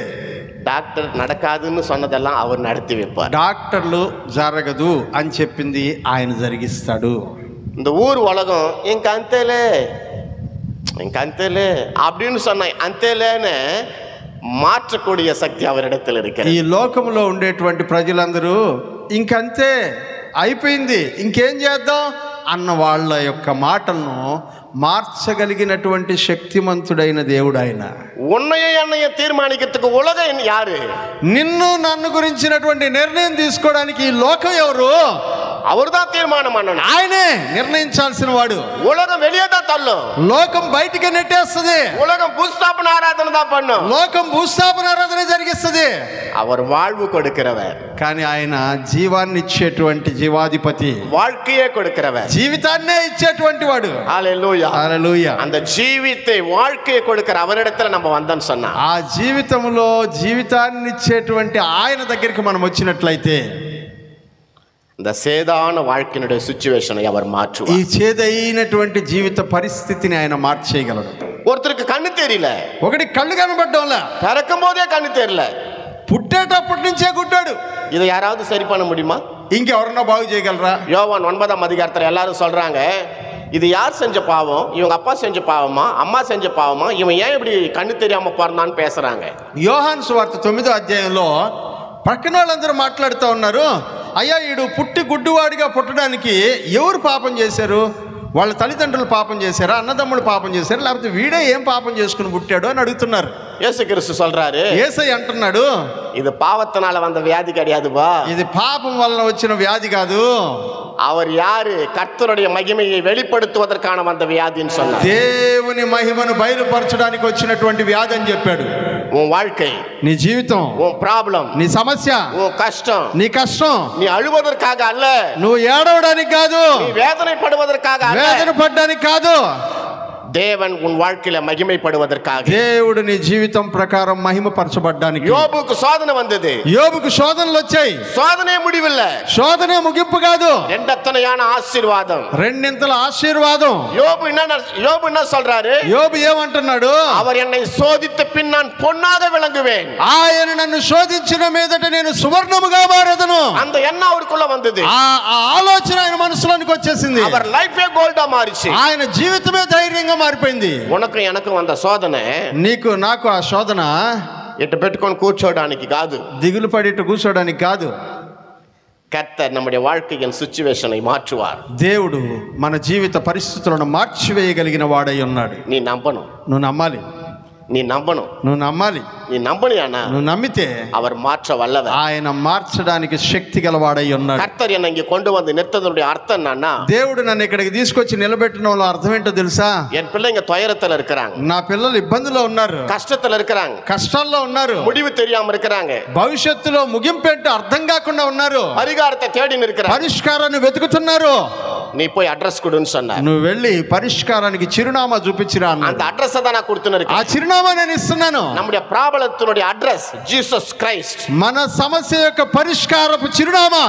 డాక్టర్ నడకాదుன்னு சொன்னதெல்லாம் அவர் நடத்தி வைப்பார். డాక్టర్లు జరగదు అని చెప్పింది ఆయన జరిగిస్తాడు. இந்த ஊர் உலகம் ఇంక అంతేలే, ఇంక అంతేలే அப்படின்னு சொன்னாய், అంతేలేன்னு మార్చக்கூடிய శక్తి అవరిడத்தில் இருக்கிறது. ఈ లోకంలో ఉండేటువంటి ప్రజలందరూ ఇంకంతే, అయిపోయింది, ఇంకేం చేద్దాం అన్న వాళ్ళ యొక్క మాటలను మార్చగలిగినటువంటి శక్తిమంతుడైన దేవుడు ఆయన. ఉన్నయ అన్నయ్య తీర్మానికத்துக்கு ఉలగం యారు? నిన్ను నన్ను గురించినటువంటి నిర్ణయం తీసుకోవడానికి ఈ లోకం ఎవరు? அவர்தான் தீர்மானம் பண்ணணும். ఆయనే నిర్ణయించాల్సిన వాడు. உலகம் வெளியே தான் தள்ளும், లోకం బయటికి నెట్టేస్తుంది. உலகம் భూస్థాపన ఆరాధన தான் பண்ணும், లోకం భూస్థాపన ఆరాధన జరిగిస్తుంది. அவர் வாழ்வு கொடுக்கிறவர், కానీ ఆయన జీవాన్ని ఇచ్చేటువంటి జీవాధిపతి, வாழ்க்கையே கொடுக்கிறவர், జీవితాన్నే ఇచ్చేటువంటి వాడు. హల్లెలూయా, హల్లెలూయా. அந்த జీవితే வாழ்க்கையை கொடுக்கிற அவரிடத்துல நம்ம வந்தோம்னு சொன்னா, ఆ జీవితంలో జీవితాన్ని ఇచ్చేటువంటి ఆయన దగ్గరికి మనం వచ్చినట్లయితే இந்த சேதான வாழ்க்கையினுடைய సిచ్యువేషனை அவர் மாற்றுவார். ఈ చేదైనటువంటి జీవిత పరిస్థితిని ఆయన మార్చేయగలడు. ஒருத்தருக்கு கண்ணு தெரியல, ఒకటి కళ్ళు కనబడ్డంలా, பிறக்கும் போதே கண்ணு தெரியல, పుట్టేటప్పటి నుంచే గుడ్డాడు. இதை யாராவது சரி பண்ண முடியுமா? ఇంకెవరన్నా బాగు చేయగలరా? யோவான் 9ஆம் அதிகாரத்துல எல்லாரும் சொல்றாங்க, இது யார் செஞ்ச பாவம்? இவங்க அப்பா செஞ்ச பாவமா, அம்மா செஞ்ச பாவமா, இவன் ஏன் இப்படி கண்ணு தெரியாம பிறந்தான்னு பேசுறாங்க. యోహాను సువార్త 9వ అధ్యాయంలో పక్కన వాళ్ళందరూ మాట్లాడుతూ ఉన్నారు, అయ్యా ఈడు పుట్టి గుడ్డివాడిగా పుట్టడానికి ఎవరు పాపం చేశారు? వాళ్ళ తల్లిదండ్రులు పాపం చేశారా, అన్నదమ్ములు పాపం చేశారా, లేకపోతే వీడే ఏం పాపం చేసుకుని పుట్టాడు అని అడుగుతున్నారు. యేసు క్రీస్తు சொல்றாரு, యేసయ్య అంటున్నాడు, இது பாவத்தினால வந்த வியாதி கிடையாதுப்பா, ఇది పాపం వలన వచ్చిన వ్యాధి కాదు. அவர் யாரு? கர்த்தருடைய மகிமையை வெளிப்படுத்துவதற்கான வந்த வியாதின்னு சொன்னார். దేవుని మహిమను బయలుపరచడానికి వచ్చినటువంటి వ్యాధి అని చెప్పాడు. உன் வாழ்க்கை, నీ జీవితం, உன் ప్రాబ్లం, నీ సమస్య, உன் కష్టం, నీ కష్టం நீ அழுவதற்காக அல்ல, నువ్వు ఏడవడానికి కాదు, நீ வேதனைப்படுவதற்காக அல்ல, వేదన పడడానికి కాదు, தேவன் உன் வாழ்க்கையில மகிமைப்படுவதற்காக, దేవుడు నీ జీవితం ప్రకారం మహిమపరచబడ్డానికి. యోబుకు శోధన வந்தது. యోబుకు శోధనలు వచ్చాయి. శోధనే முடிவில்ல, శోధనే ముగింపు కాదు, రెండత్తనயான ఆశీర్వాదం, రెండింతల ఆశీర్వాదం. యోబు என்ன சொல்றாரு? యోబు ఏమంటున్నాడు? அவர் என்னை சோதித்த பின் நான் பொன்னாக விளங்குவேன். ఆయన నన్ను శోధించిన మీదట నేను సువర్ణముగా మారెదను. அந்த எண்ணம் அவருக்குள்ள வந்தது. ఆ ఆలోచన ఆయన మనసులోనికి వచ్చేసింది. அவர் லைஃபே గోల్డా మారిచి, ఆయన జీవితమే ధైర్యంగా మారిపోయింది. ఉనకు ఎనకు వంద శోధన, నీకు నాకు ఆ శోధన ఇటు పెట్టుకొని కూర్చోడానికి కాదు, దిగులు పడి ఇటు కూర్చోడానికి కాదు. కర్తర్ நம்முடைய வாழ்க்கையின் సిచువేషனை மாற்றுவார். దేవుడు మన జీవిత పరిస్థితులను మార్చివేయగలిగిన వాడై ఉన్నాడు. నీ నమ్మను, నువ్వు నమ్మాలి. నీ నమ్మను, నువ్వు నమ్మాలి. నీ నమ్మనియానా, నువ్వు నమ్మితే அவர் மாற்ற வல்லவர். ఆయన మార్చడానికి శక్తి గలవాడై ఉన్నాడు. కర్తర్ என்னை இங்க கொண்டு வந்து நிறுத்ததனுடைய అర్థం என்னன்னா, దేవుడు నన్ను ఇక్కడికి తీసుకొచ్చి నిలబెట్టిన వాళ్ళ అర్థం ఏంటో తెలుసా? என் பிள்ளைங்க துயரத்துல இருக்கிறாங்க, నా పిల్లలు ఇబ్బందులో ఉన్నారు, కష్టத்துல இருக்கிறாங்க, కష్టాల్లో ఉన్నారు, முடிவு தெரியாம இருக்கிறாங்க, భవిష్యత్తులో ముగింపు ఏంటో అర్థం కాకుండా ఉన్నారు, పరిహారத்தை தேடி இருக்கிறாங்க, పరిష్కారాన్ని వెతుకుతున్నారు. நீ போய் అడ్రస్ கொடுன்னு சொன்ன, నువ్వు వెళ్ళి పరిష్కారానికి చిరునామా చూపించిరా అన్నాడు. அந்த అడ్రస్ தான் நான் கொடுத்துன்னு ఆ చిరునామా నేను ఇస్తున్నాను. நம்முடைய ప్రాబ్లத்தினுடைய అడ్రస్ జీసస్ క్రైస్ట్. మన సమస్య యొక్క పరిష్కారపు చిరునామా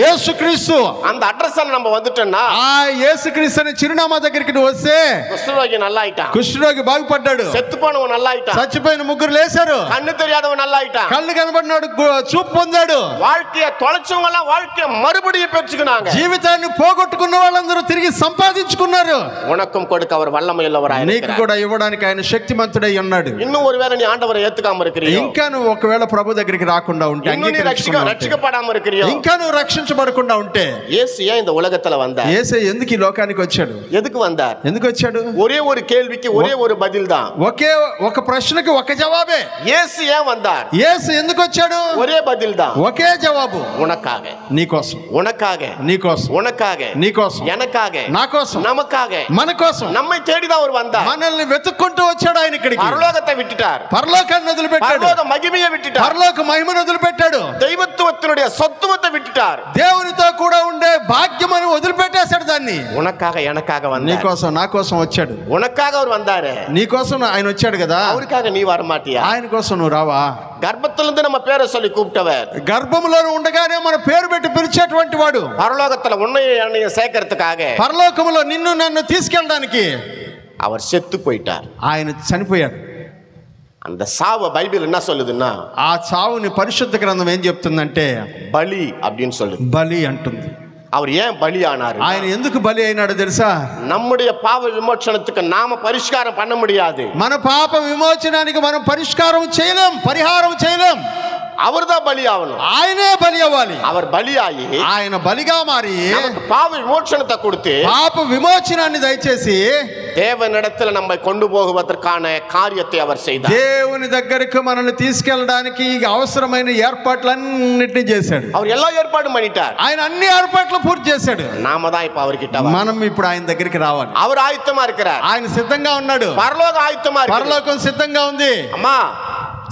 యేసుక్రీస్తు. அந்த అడ్రస్ நம்ம வந்துட்டோம்னா, ఆ యేసుక్రీస్తు అనే చిరునామా దగ్గరికి నువ్వు వస్తే కుష్ఠరోగి నల్లాయిటాன், కుష్ఠరోగి బాగుపడ్డాడు, செத்துపోనவன் నల్లాయిటాன், చచ్చిపోయిన ముగ్గురు లేశారు, కన్ను తెలియదవன் నల్లాయిటాன், కళ్ళు కనబడినాడు చూపు పొందాడు, வாழ்க்கையை தொலைச்சவங்க எல்லாம் வாழ்க்கையை மறுபடியும் பெற்றுக்கினாங்க, జీవితాన్ని పోగొట్టుకున్న వాళ్ళందరూ తిరిగి సంపాదించుకున్నారు. உனக்கும் கொடுக்க அவர் வல்லமையுள்ளவராய் నీకు இருக்கிறார். కూడా ఇవ్వడానికి ఆయన శక్తిమంతుడై ఉన్నాడు. இன்னும் ஒருவேளை நீ ஆண்டவரை ஏத்துக்காம இருக்கிறியோ, ఇంకా నువ్వు ఒకవేళ ప్రభు దగ్గరికి రాకుండా ఉంటే, இன்னும் நீ ரட்சிக்கப்படாம இருக்கிறியோ, ఇంకా నువ్వు రక్షించబడకుండా ఉంటే, இயேசு ஏன் இந்த உலகத்துல வந்தார்? యేసే ఎందుకు ఈ లోకానికి వచ్చాడు? எதுக்கு வந்தார்? ఎందుకు వచ్చాడు? ஒரே ஒரு கேள்விக்கு ஒரே ஒரு பதில் தான். ఒకే ఒక ప్రశ్నకి ఒక జవాబే. இயேசு ஏன் வந்தார்? యేసు ఎందుకు వచ్చాడు? ஒரே பதில் தான், ఒకే జవాబు. உனக்காக, నీకోసం, உனக்காக, నీకోసం, உனக்காக, నీకోసం, எனக்காக, నా కోసం, நமக்காக, మన కోసం, நம்மை தேடிதான் அவர் வந்தார். మనల్ని వెతుక్కుంటూ వచ్చాడు ఆయన ఇక్కడికి. பரலோகத்தை விட்டுட்டார், పరలోకాన్ని వదిలిపెట్టాడు, பரலோக மகிமையை விட்டுட்டார், పరలోక మహిమను వదిలిపెట్టాడు, தெய்வத்துவத்தினுடைய சொத்துவத்தை விட்டுட்டார், దేవునితో కూడా ఉండే భాగ్యమని వదిలిపెట్టేశాడు దాన్ని. உனக்காக எனக்காக வந்தார், నీకోసం నా కోసం వచ్చాడు. உனக்காக அவர் வந்தாரு, నీకోసం ఆయన వచ్చాడు కదా, அவருக்காக நீ வர மாட்டியா? ఆయన కోసం నువ్వు రావా? గర్భத்திலிருந்து நம்ம பேரை சொல்லி கூப்பிட்டவர், గర్భంలో ఉండగానే మన పేరు పెట్టి పిలిచేటువంటి వాడు, பரலோகத்துல உன்னையும் சேர்க்கறதுக்காக, పరలోకములో నిన్ను నన్ను తీసుకెళ్ళడానికి அவர் செத்து போயிட்டார். ఆయన చనిపోయాడు. அந்த சாவை பைபிள் என்ன சொல்லுதுன்னா, ఆ చావుని పరిశుద్ధ గ్రంథం ఏం చెప్తుందంటే பலி அப்படின்னு சொல்லுது. బలి అంటుంది. அவர் ஏன் பலி ஆனாரு? ఆయన ఎందుకు బలి అయినాడు తెలుసా? நம்முடைய பாவ விமோசனத்துக்கு நாம பரிஷ்காரம் பண்ண முடியாது. మన పాప విమోచనానికి మనం పరిష్కారం చేయలేం, పరిహారం చేయలేం. அவர்தான் பலி ஆகணும், ఆయనే బలి అవ్వాలి. அவர் பலியாகி ఆయన బలిగా మారి நமக்கு பாவ விமோசனத்தை கொடுத்து పాప విమోచనాన్ని దయచేసి தேவனிடத்துல நம்மை கொண்டு போகுவதற்கான காரியத்தை அவர் செய்தார். దేవుని దగ్గరకు మనల్ని తీసుకెళ్ళడానికి అవసరమైన ఏర్పాట్లన్నిటినీ చేశాడు. அவர் எல்லா ஏற்பாடும் பண்ணிட்டார், ఆయన అన్ని ఏర్పాట్లు పూర్తి చేశాడు. நாம தான் இப்ப அவர்கிட்ட మనం ఇప్పుడు ఆయన దగ్గరికి రావాలి. அவர் ஆயத்தமா இருக்கிறார், ఆయన సిద్ధంగా ఉన్నాడు, பரலோகம் ஆயத்தமா இருக்கு, పరలోకం సిద్ధంగా ఉంది. அம்மா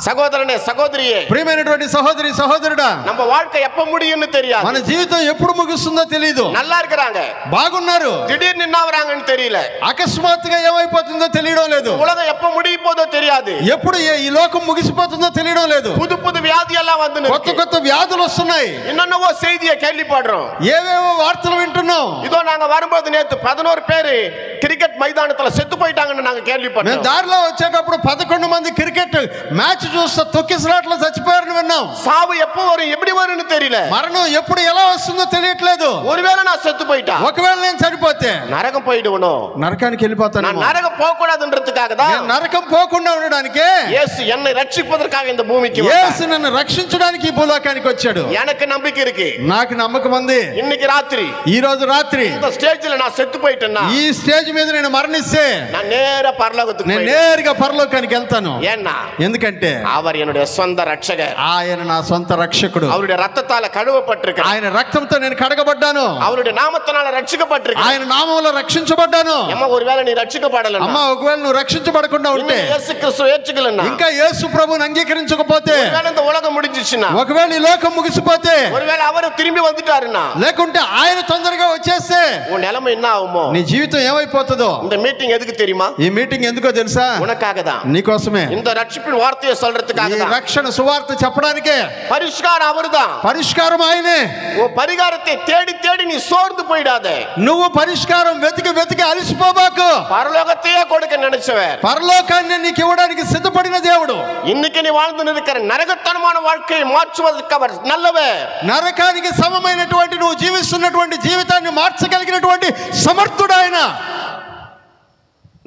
సహోదరనే సహోదరియే, ప్రియమైనటువంటి సహోదరి సహోదరుడా, நம்ம வாழ்க்கை எப்ப முடியும்னு தெரியாது, మన జీవితం ఎప్పుడు ముగుస్తుందో తెలియదు. நல்லா இருக்கிறாங்க, బాగున్నారు, திடீர்னு என்ன ஆவறாங்கன்னு தெரியல, అకస్మాత్తుగా ఏమైపోతుందో తెలియడం లేదు, உலகம் எப்ப முடிய పోదో தெரியாது, ఎప్పుడు ఈ లోకం ముగిసిపోతుందో తెలియడం లేదు. புது புது வியாதி எல்லாம் வந்து కొత్త కొత్త వ్యాధులు వస్తున్నాయి. என்னென்னவோ செய்தியை கேள்விப்படுறோம், ఏవేవో వార్తలు వింటున్నాం. இதோ நாங்க வரும்போது நேத்து 11 பேரு கிரிக்கெட் மைதானத்துல செத்து போயிட்டாங்கன்னு நாங்க మేము கேள்விப்பட்டோம், దారిలో వచ్చేటప్పుడు 11 మంది క్రికెట్ మ్యాచ్ చూస్తే తొక్కిసలాట్లో చచ్చిపోయారని విన్నాం. சாவு எப்போ வரும் எப்படி வரும்னு தெரியல, మరణం ఎప్పుడు ఎలా వస్తుందో తెలియట్లేదు. ஒருவேளை நான் செத்து போயிட்டா, ఒకవేళ నేను చనిపోతే நரகம் போயிடுவனும், నరకానికి వెళ్ళిపోతాను. நான் నరకం పోకూడదుன்றதுக்காக தான் నరకం పోకుండా ఉండడానికే యేసు என்னை రక్షింపதற்காக இந்த பூமிக்கு యేసు నన్ను రక్షించడానికి ఈ భూలోకానికి వచ్చాడు. எனக்கு நம்பிக்கை இருக்கு, నాకు నమ్మకం ఉంది. இன்னைக்கு ராத்திரி ఈ రోజు రాత్రి இந்த ஸ்டேஜ்ல நான் செத்து போயிட்டேன்னா, ఈ స్టేజ్ మీద నేను మరణిస్తే நான் நேரா பரலோகத்துக்கு నేను போயிடுவேன். నేరుగా పరలోకానికి వెళ్తాను. ஏன்னா ఎందుకంటే அவர் என்னுடைய சொந்த ரட்சகர், ఆయన నా సొంత రక్షకుడు, அவருடைய ரத்தத்தால கழுவப்பட்டிருக்கிறேன், ఆయన రక్తంతో నేను కడగబడ్డాను, அவருடைய నామముతోనాల రక్షించబట్టిருக்கிறேன், ఆయన నామములో రక్షించబడ్డాను. అమ్మ ఒకవేళ నీ రక్షించబడాలన్నా, అమ్మ ఒకవేళ నువ్వు రక్షించబడకుండా ఉంటే, యేసుక్రీస్తు ఏచుకలన్నా, ఇంకా యేసు ప్రభువుని అంగీకరించకపోతే, ఒకవేళ இந்த உலகம் முடிஞ்சிச்சுனா, ఒకవేళ ఈ లోకం ముగిసిపోతే, ఒకవేళ அவர் திரும்பி வந்துட்டாருன்னா, లేకుంటే ఆయన తొందరగా వచ్చేస్తే உன் நிலைமை என்ன ஆகுமோ, నీ జీవితం ఏమైపోతుందో. இந்த மீட்டிங் எதுக்கு தெரியுமா? ఈ మీటింగ్ ఎందుకో తెలుసా? உனக்காக தான், నీకోసమే. இந்த రక్షిப்பின் వార్తயை சொல்றதுக்காக ఈ தான், రక్షణ సువార్త చెప్పడానికే. పరిష్కారం அவர்தான், పరిష్కారం ఆయనే. உன் పరిகாరத்தை தேடி தேடி நீ சோர்ந்து போயிடாதே. నువ్వు పరిష్కారం వెతికి వెతికి అలసిపోబాకు. పరలోకத்தையே கொடுக்க நினைச்சவர், పరలోకాన్ని నీకు ఇవ్వడానికి సిద్ధపడిన దేవుడు, இன்னைக்கு நீ வாழ்ந்து இருக்கிற నరకతనமான வாழ்க்கையை மாற்றுவதற்கு அவர் நல்லவர். నరకానికి సమమైనటువంటి నువ్వు జీవిస్తున్నటువంటి జీవితాన్ని మార్చగలిగినటువంటి సమర్థుడు ఆయన.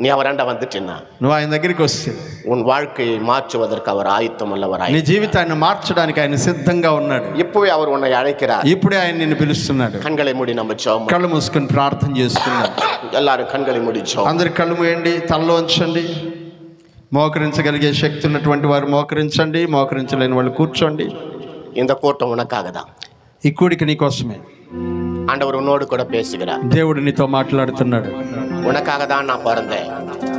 நீ அவராண்ட வந்துட்டீன்னா, నువ్వు ఆయన దగ్గరికి వస్తే உன் வாழ்க்கையை மாற்றுவதற்கு அவர் ஆயத்தம் உள்ளவராய், నీ జీవితాన్ని మార్చడానికి ఆయన సిద్ధంగా ఉన్నాడు. இப்பவே அவர் உன்னை அழைக்கிறார். ఇప్పుడే ఆయన నిన్ను పిలుస్తున్నాడు. కண்களை మూడి நம்ம జెబం, కళ్ళు మూసుకొని ప్రార్థన చేసుకున్నాం. எல்லாரும் కண்களை మూడి జెబం. అందరి కళ్ళు మూయండి, తలలో ఉంచండి. మోకరించగలిగే శక్తి ఉన్నటువంటి వారు మోకరించండి, మోకరించలేని వాళ్ళు కూర్చోండి. இந்த கூட்டம் உனக்காக தான், ఈ కూడిక నీకోసమే. ஆண்டவர் உன்னோடு கூட பேசுகிறார். దేవుడు నీతో మాట్లాడుతున్నాడు. உனக்காக தான் நான் பிறந்தேன்,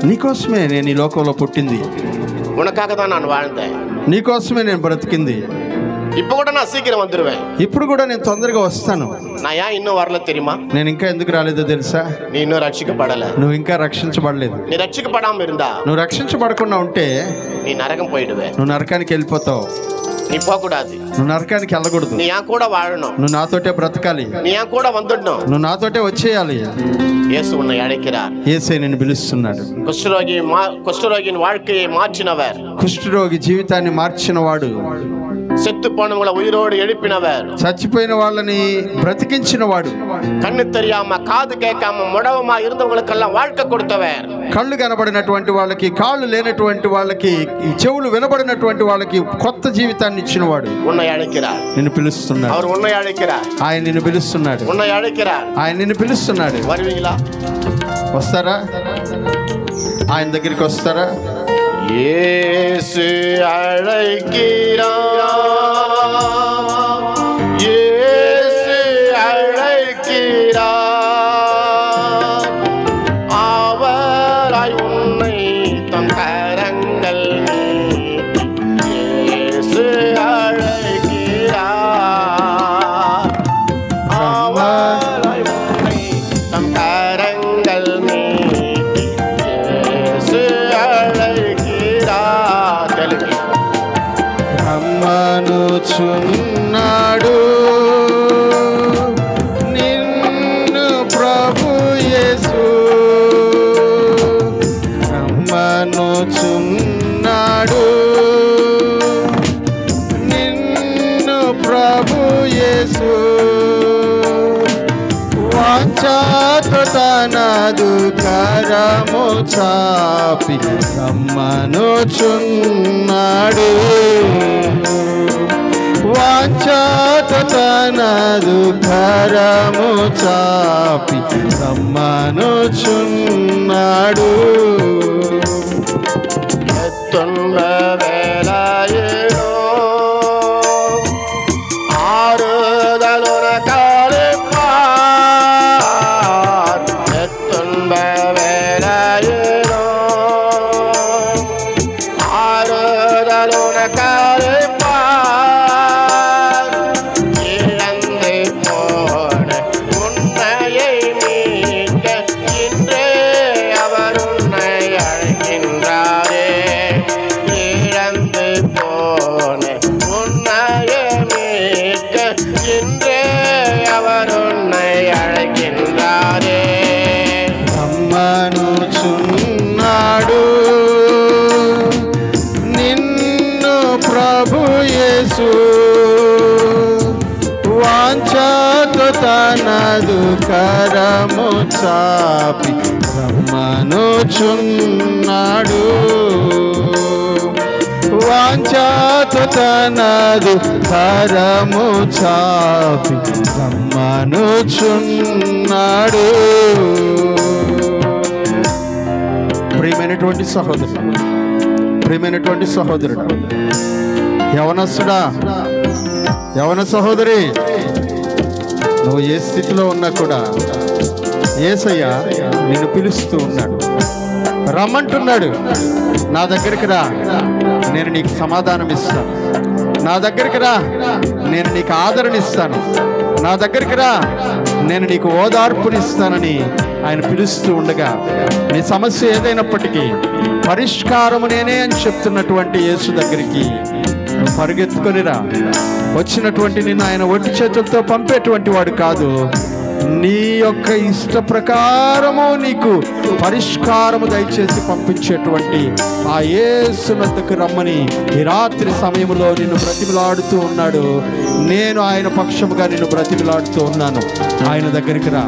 నీకోసమే నేను ఈ లోకంలో పుట్టింది, உனக்காக தான் நான் வாழ்ந்தேன், నీకోసమే నేను బ్రతికింది. இப்ப கூட நான் சீக்கிரம் வந்துருவேன். ఇప్పుడు కూడా నేను తొందరగా వస్తాను. நான் ஏன் இன்னும் வரல தெரியுமா? నేను ఇంకా ఎందుకు రాలేదో తెలుసా? நீ இன்னும் ரட்சிக்கப்படல. నువ్వు ఇంకా రక్షించబడలేదు. நீ రక్షించబడామ இருந்தா, నువ్వు రక్షించబడకుండా ఉంటే நீ నరకం పోయిடுவே. నువ్వు నరకానికి వెళ్ళిపోతావు. நீ போகக்கூடாது, నువ్వు నరకానికి వెళ్ళకూడదు. நீ என் கூட வாழணும், నువ్వు నాతోటే బ్రతకాలి, நீ என் கூட வந்துடணும். నువ్వు నాతోటే వచ్చేయాలి. இயேசு உன்னை அழைக்கிறார். యేసే నిన్ను పిలుస్తున్నాడు. குஷ்டரோகியின் வாழ்க்கையை மாற்றினவர், కుష్ఠరోగి జీవితాన్ని మార్చిన వాడు, செத்து போனவங்களை உயிரோடு எழுப்பினவர், చచ్చిపోయిన వాళ్ళని బ్రతికించిన వాడు, கண்ணு தெரியாம காது கேட்காம முடவமா இருந்தவங்களுக்கெல்லாம் வாழ்க்கை கொடுத்தவர், కళ్ళు కనబడినటువంటి వాళ్ళకి, కాళ్ళు లేనటువంటి వాళ్ళకి, చెవులు వినబడినటువంటి వాళ్ళకి కొత్త జీవితాన్ని ఇచ్చినవాడు உன்னை அழைக்கிறார். నిన్ను పిలుస్తున్నాడు. அவர் உன்னை அழைக்கிறார், ఆయన నిన్ను పిలుస్తున్నాడు. உன்னை அழைக்கிறார். ఆయన నిన్ను పిలుస్తున్నాడు. வருவீங்களா? వస్తారా? ఆయన దగ్గరికి వస్తారా? இயேசு அழைக்கிறார், இயேசு அழைக்கிறார், அவராய் உன்னை தம் கரங்கள் நீட்டி இயேசு அழைக்கிறார், அவராய் உன்னை தம் கரங்கள் நீட்டி இயேசு அழைக்கிறார். தெலுங்கு రమ్మనుచున్నాడు నిన్ను ప్రభు యేసు, రమ్మనుచున్నాడు నిన్ను ప్రభు యేసు, వాంఛతో తనదు కరము చాపి రమ్మనుచున్నాడు, వాంఛతో తనదు కరము చాపి రమ్మనుచున్నాడు. துன்ப வேலாயினோ ஆறுதல் உனக்காலிப்பார், துன்ப வேலாயினோ ஆறுதல் உனக்காலிப்பார், இழந்து போன உன்னையை மீட்க இன்றே அவர் உன்னை அழைக்கின்றாரே, இழந்து போன உன்னையை மீட்க இன்றே அவர் உன்னை அழைக்கின்றாரே. రమ్మనుచున్నాడు నిన్ను ప్రభు యేసు, వాంఛతో తనదు కరము చాపి రమ్మనుచున్నాడు, వాంఛతో తనదు కరము చాపి రమ్మనుచున్నాడు. ప్రియమైనటువంటి సహోదరులు, ప్రియమైనటువంటి సహోదరుడు, యవనస్తుడా, యవన సహోదరి, నువ్వు ఏ స్థితిలో ఉన్నా కూడా యేసయ్య నిన్ను పిలుస్తూ ఉన్నాడు, రమ్మంటున్నాడు. నా దగ్గరికి రా, నేను నీకు సమాధానం ఇస్తాను. నా దగ్గరికి రా, నేను నీకు ఆదరణ ఇస్తాను. నా దగ్గరికి రా, నేను నీకు ఓదార్పునిస్తానని ఆయన పిలుస్తూ ఉండగా, నీ సమస్య ఏదైనప్పటికీ పరిష్కారము నేనే అని చెప్తున్నటువంటి యేసు దగ్గరికి నువ్వు పరిగెత్తుకొని రా. వచ్చినటువంటి నిన్ను ఆయన ఒట్టి చేతులతో పంపేటువంటి వాడు కాదు. నీ యొక్క ఇష్ట ప్రకారము నీకు పరిష్కారము దయచేసి పంపించేటువంటి ఆ యేసు వద్దకు రమ్మని ఈ రాత్రి సమయంలో నిన్ను బ్రతిమిలాడుతూ ఉన్నాడు. నేను ఆయన పక్షముగా నిన్ను బ్రతిమిలాడుతూ ఉన్నాను. ఆయన దగ్గరికి రా.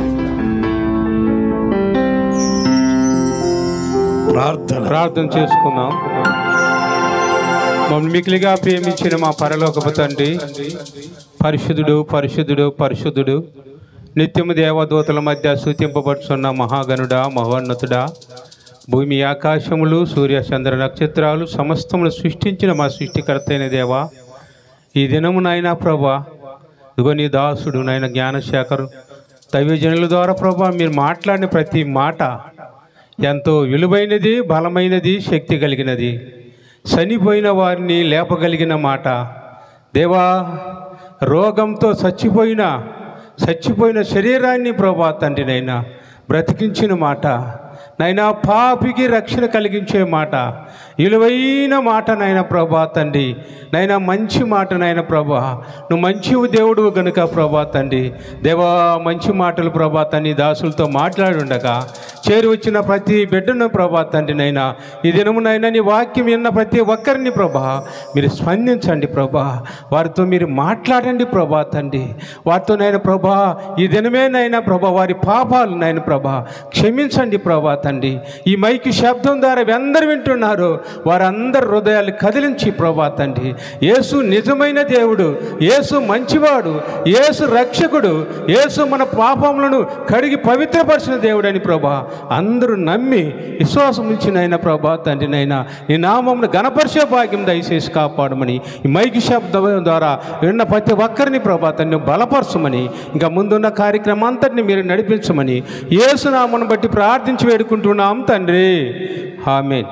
ప్రార్థన చేసుకుందాం. మమ్మల్ని మిక్కిలిగా ప్రేమించిన మా పరలోకపు తండ్రి, పరిశుద్ధుడు పరిశుద్ధుడు పరిశుద్ధుడు, నిత్యము దేవదూతల మధ్య స్తుతింపబడుచున్న మహాగణుడా, మహోన్నతుడా, భూమి ఆకాశములు సూర్య చంద్ర నక్షత్రాలు సమస్తములు సృష్టించిన మా సృష్టికర్త అయిన దేవా, ఈ దినము నాయనా ప్రభా, ఇదిగో నీ దాసుడు నాయన జ్ఞానశేఖరు దైవజనుల ద్వారా ప్రభా మీరు మాట్లాడిన ప్రతి మాట ఎంతో విలువైనది, బలమైనది, శక్తి కలిగినది. చనిపోయిన వారిని లేపగలిగిన మాట దేవా, రోగంతో చచ్చిపోయిన శరీరాన్ని ప్రభా తండ్రి నైనా బ్రతికించిన మాట నైనా, పాపికి రక్షణ కలిగించే మాట, విలువైన మాట నైనా ప్రభా తండ్రి నైనా, మంచి మాట నైనా ప్రభా, నువ్వు మంచి దేవుడు గనుక ప్రభా తండ్రి దేవా, మంచి మాటలు ప్రభా తండ్రి దాసులతో మాట్లాడుండగా చేరి వచ్చిన ప్రతి బిడ్డను ప్రభా తండ్రి నైనా, ఈ దినమునైనా నీ వాక్యం విన్న ప్రతి ఒక్కరిని ప్రభా మీరు స్పందించండి ప్రభా, వారితో మీరు మాట్లాడండి ప్రభా తండ్రి, వారితోనైనా ప్రభా ఈ దినమేనైనా ప్రభా వారి పాపాలు నైనా ప్రభా క్షమించండి ప్రభా తండ్రి. ఈ మైకి శబ్దం ద్వారా అందరూ వింటున్నారు, వారందరి హృదయాలు కదిలించి ప్రభా తండ్రి, యేసు నిజమైన దేవుడు, యేసు మంచివాడు, యేసు రక్షకుడు, యేసు మన పాపములను కడిగి పవిత్రపరిచిన దేవుడని ప్రభా అందరూ నమ్మి విశ్వాసం ఉంచినైనా ప్రభా తండ్రి నైనా ఈ నామమును గణపరిచే భాగ్యం దయచేసి కాపాడమని, ఈ మైకి శబ్దం ద్వారా విన్న ప్రతి ఒక్కరిని ప్రభా తండ్రి బలపరచమని, ఇంకా ముందున్న కార్యక్రమం అంతటిని మీరు నడిపించమని యేసు నామమును బట్టి ప్రార్థించి వేడుకుంటున్నాం తండ్రి. ఆమేన్.